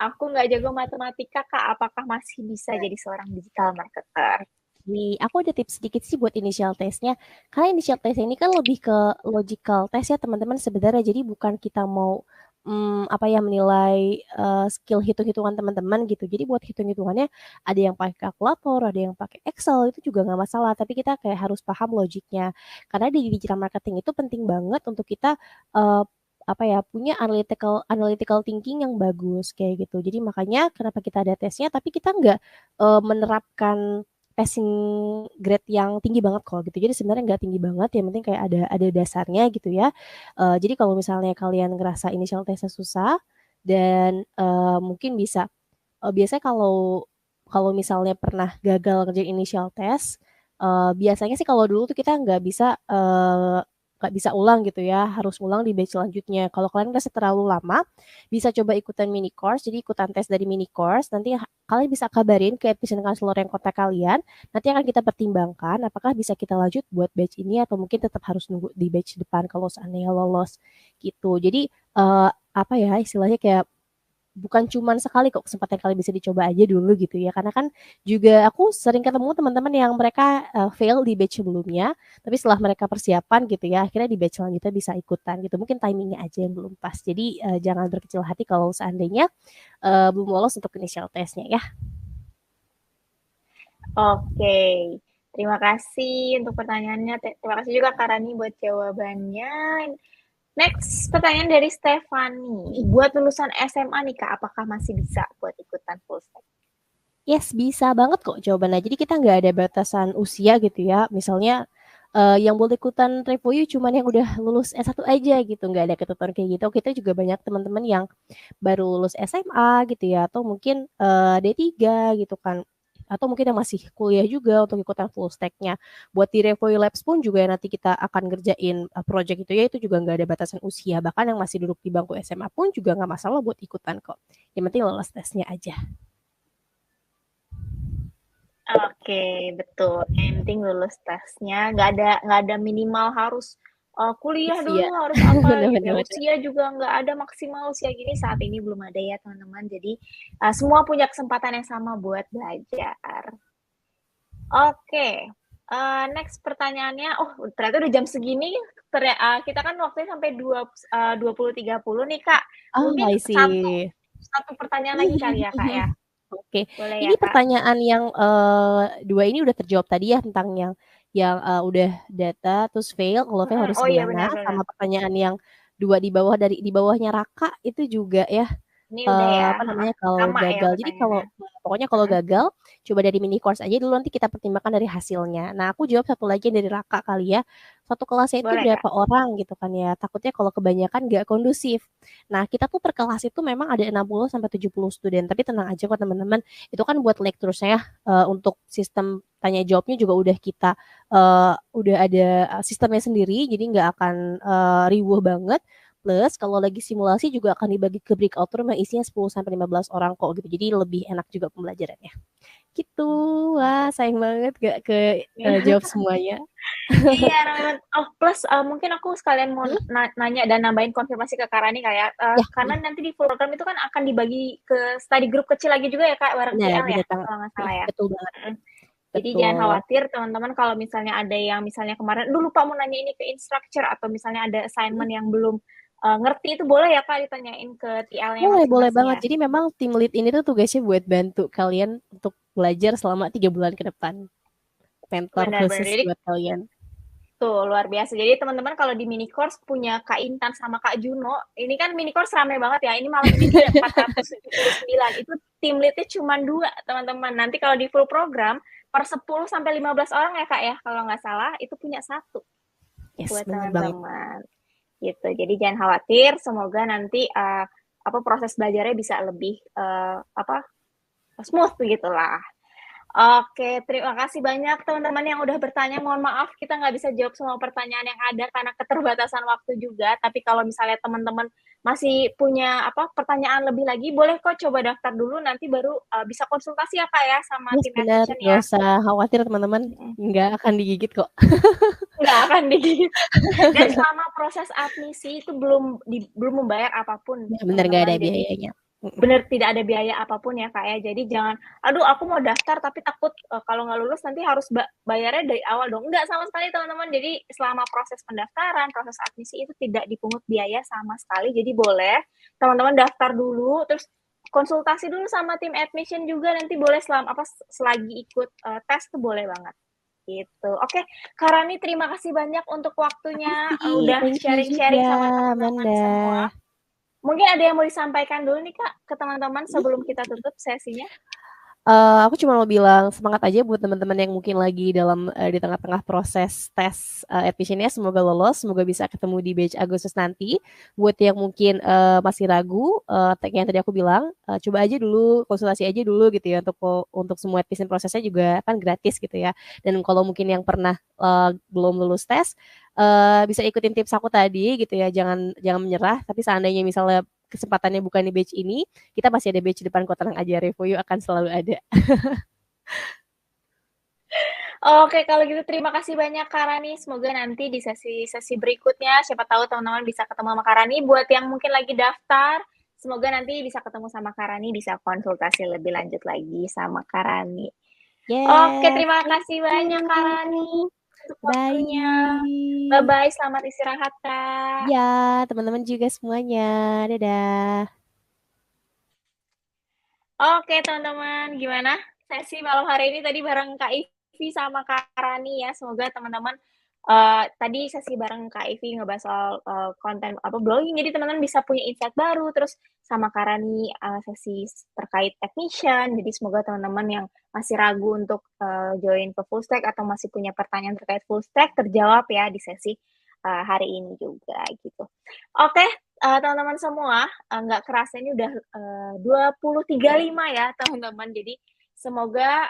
Aku nggak jago matematika, Kak. Apakah masih bisa jadi seorang digital marketer? Nih, aku ada tips sedikit sih buat initial testnya. Karena initial test ini kan lebih ke logical test ya teman-teman sebenarnya. Jadi bukan kita mau menilai skill hitung-hitungan teman-teman gitu. Jadi buat hitung-hitungannya ada yang pakai kalkulator, ada yang pakai Excel, itu juga nggak masalah. Tapi kita kayak harus paham logiknya. Karena di digital marketing itu penting banget untuk kita punya analytical thinking yang bagus kayak gitu. Jadi makanya kenapa kita ada tesnya, tapi kita nggak menerapkan passing grade yang tinggi banget kok gitu. Jadi sebenarnya nggak tinggi banget, yang penting kayak ada dasarnya gitu ya. Jadi kalau misalnya kalian ngerasa initial testnya susah dan mungkin bisa biasanya kalau misalnya pernah gagal kerja initial test, biasanya sih kalau dulu tuh kita nggak bisa ulang gitu ya, harus ulang di batch selanjutnya. Kalau kalian ngerasa terlalu lama, bisa coba ikutan mini course, jadi ikutan tes dari mini course, nanti kalian bisa kabarin ke admission counselor yang kontak kalian, nanti akan kita pertimbangkan apakah bisa kita lanjut buat batch ini atau mungkin tetap harus nunggu di batch depan kalau seandainya lolos gitu. Jadi istilahnya kayak bukan cuman sekali kok kesempatan kalian bisa dicoba aja dulu gitu ya. Karena kan juga aku sering ketemu teman-teman yang mereka fail di batch sebelumnya, tapi setelah mereka persiapan gitu ya, akhirnya di batch selanjutnya bisa ikutan gitu. Mungkin timingnya aja yang belum pas. Jadi jangan berkecil hati kalau seandainya belum lolos untuk initial testnya ya. Oke. Terima kasih untuk pertanyaannya. Terima kasih juga Kak Rani buat jawabannya. Next, pertanyaan dari Stefani. Buat lulusan SMA nih Kak, apakah masih bisa buat ikutan full stack? Yes, bisa banget kok jawabannya. Jadi kita nggak ada batasan usia gitu ya. Misalnya yang boleh ikutan Revoyu cuman yang udah lulus S1 aja gitu, nggak ada ketentuan kayak gitu. Kita juga banyak teman-teman yang baru lulus SMA gitu ya, atau mungkin D3 gitu kan. Atau mungkin yang masih kuliah juga untuk ikutan full stack-nya. Buat di Revoyu Labs pun juga nanti kita akan ngerjain project itu ya, itu juga nggak ada batasan usia. Bahkan yang masih duduk di bangku SMA pun juga nggak masalah buat ikutan kok. Yang penting lolos tesnya aja. Oke, betul. Yang penting lulus tesnya, nggak ada minimal harus kuliah Usia. dulu, harus apa gitu ya. Bener-bener. Usia juga nggak ada maksimal usia gini, saat ini belum ada ya teman-teman. Jadi semua punya kesempatan yang sama buat belajar. Oke, next pertanyaannya, ternyata udah jam segini, kita kan waktunya sampai 20.30 nih Kak. Oh, Mungkin I see. satu pertanyaan lagi kali ya Kak ya? Oke, Boleh ya ini Kak? pertanyaan yang 2 ini udah terjawab tadi ya, tentang yang udah data terus fail, kalau fail harus Oh iya gimana, benar-benar. sama pertanyaan yang 2 di bawahnya Raka itu juga ya, Ini udah ya, apa namanya, kalau sama ya gagal. Jadi pertanyaannya. pokoknya kalau gagal, coba dari mini course aja dulu, nanti kita pertimbangkan dari hasilnya. Nah, aku jawab satu lagi dari Raka kali ya. Satu kelasnya itu Boleh Kak? berapa orang gitu kan ya, takutnya kalau kebanyakan nggak kondusif. Nah, kita tuh per kelas itu memang ada 60 sampai 70 student, tapi tenang aja kok teman-teman, itu kan buat lecture-nya ya, untuk sistem tanya jawabnya juga udah ada sistemnya sendiri, jadi nggak akan riuh banget. Plus kalau lagi simulasi juga akan dibagi ke breakout room yang isinya 10 sampai 15 orang kok gitu. Jadi lebih enak juga pembelajarannya. Gitu. Wah, sayang banget gak jawab semuanya. Iya, memang. Plus mungkin aku sekalian mau nanya dan nambahin konfirmasi ke Kak Rani kayak Ya, karena nanti di full program itu kan akan dibagi ke study group kecil lagi juga ya Kak, bareng benar, TL ya, benar banget. kalau nggak salah ya. Betul banget. Jadi jangan Betul. khawatir teman-teman kalau misalnya ada yang misalnya kemarin, lupa mau nanya ini ke instructor atau misalnya ada assignment yang belum ngerti, itu boleh ya Kak ditanyain ke TL-nya Boleh masing-masing banget. ya? Jadi memang tim lead ini tuh tugasnya buat bantu kalian untuk belajar selama 3 bulan ke depan. Mentor Benar-benar. khusus Jadi buat kalian. tuh, luar biasa. Jadi teman-teman kalau di mini course punya Kak Intan sama Kak Juno, ini kan mini course rame banget ya. Ini malam ini ada 479. Itu tim lead-nya cuma 2, teman-teman. Nanti kalau di full program, per 10 sampai 15 orang ya Kak ya, kalau nggak salah, itu punya 1 Yes, buat bener banget. teman-teman. Gitu. Jadi jangan khawatir, semoga nanti proses belajarnya bisa lebih smooth begitulah. Oke, terima kasih banyak teman-teman yang udah bertanya. Mohon maaf kita nggak bisa jawab semua pertanyaan yang ada karena keterbatasan waktu juga. Tapi kalau misalnya teman-teman masih punya pertanyaan lebih lagi, boleh kok coba daftar dulu. Nanti baru bisa konsultasi ya Kak ya sama Yes, tim benar. admission Gak ya. usah khawatir teman-teman. Nggak akan digigit kok. Nggak akan digigit. Dan selama proses admisi itu belum membayar apapun Ya, benar, nggak ada teman-teman. Jadi biayanya. bener tidak ada biaya apapun ya Kak ya. Jadi jangan, aduh aku mau daftar tapi takut kalau nggak lulus nanti harus bayarnya dari awal dong. Enggak sama sekali teman-teman. Jadi selama proses pendaftaran, proses admisi itu tidak dipungut biaya sama sekali. Jadi boleh teman-teman daftar dulu, terus konsultasi dulu sama tim admission juga, nanti boleh selagi ikut tes tuh boleh banget. Gitu. Oke, Kak Rani terima kasih banyak untuk waktunya, Makasih, udah thank you sharing-sharing juga, sama teman-teman Amanda. semua. Mungkin ada yang mau disampaikan dulu nih Kak ke teman-teman sebelum kita tutup sesinya? Aku cuma mau bilang semangat aja buat teman-teman yang mungkin lagi di tengah-tengah proses tes admission-nya, semoga lolos, semoga bisa ketemu di batch Agustus nanti. Buat yang mungkin masih ragu, yang tadi aku bilang, coba aja dulu, konsultasi aja dulu gitu ya, untuk semua admission prosesnya juga kan gratis gitu ya. Dan kalau mungkin yang pernah belum lulus tes, bisa ikutin tips aku tadi gitu ya, jangan menyerah. Tapi seandainya misalnya kesempatannya bukan di batch ini, kita masih ada batch depan kok, tenang aja, Revoyu akan selalu ada. Oke, kalau gitu terima kasih banyak Kak Rani. Semoga nanti di sesi berikutnya, siapa tahu teman-teman bisa ketemu sama Kak Rani. Buat yang mungkin lagi daftar, semoga nanti bisa ketemu sama Kak Rani, bisa konsultasi lebih lanjut lagi sama Kak Rani. Oke, Yes, terima thank kasih banyak Kak Rani you. untuk waktunya. Bye. Bye-bye, selamat istirahat Kak. Ya, teman-teman juga semuanya. Dadah. Oke teman-teman, gimana sesi malam hari ini tadi bareng Kak Ivi Ivy sama Kak Rani ya. Semoga teman-teman tadi sesi bareng Kak Ivy ngebahas soal konten blogging, jadi teman-teman bisa punya insight baru. Terus sama Kak Rani sesi terkait technician. Jadi semoga teman-teman yang masih ragu untuk join ke full stack atau masih punya pertanyaan terkait full stack terjawab ya di sesi hari ini juga gitu. Oke, teman-teman semua, nggak kerasa ini udah 20.35 ya teman-teman. Jadi semoga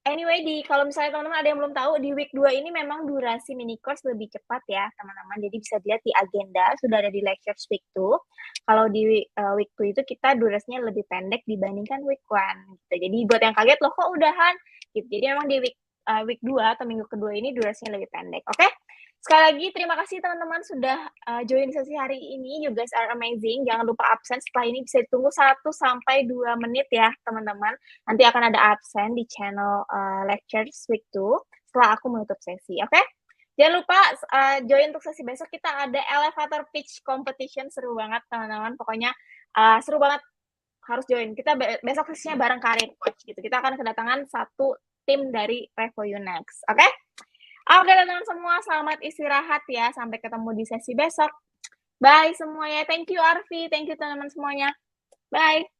anyway, kalau misalnya teman-teman ada yang belum tahu, di week 2 ini memang durasi mini course lebih cepat ya, teman-teman. Jadi bisa dilihat di agenda, sudah ada di lectures week 2. Kalau di week 2 itu kita durasinya lebih pendek dibandingkan week 1. Gitu. Jadi buat yang kaget, loh kok udahan? Gitu. Jadi memang di week 2 atau minggu kedua ini durasinya lebih pendek. Oke? Sekali lagi, terima kasih teman-teman sudah join sesi hari ini. You guys are amazing. Jangan lupa absen. Setelah ini bisa ditunggu 1-2 menit ya, teman-teman. Nanti akan ada absen di channel Lectures Week 2 setelah aku menutup sesi. Oke? Jangan lupa join untuk sesi besok. Kita ada elevator pitch competition. Seru banget, teman-teman. Pokoknya seru banget. Harus join. Kita besok sesinya bareng Career Coach. Gitu. Kita akan kedatangan satu tim dari RevoYou Next. Oke? Oke teman-teman semua, selamat istirahat ya. Sampai ketemu di sesi besok. Bye semuanya. Thank you Arfi. Thank you teman-teman semuanya. Bye.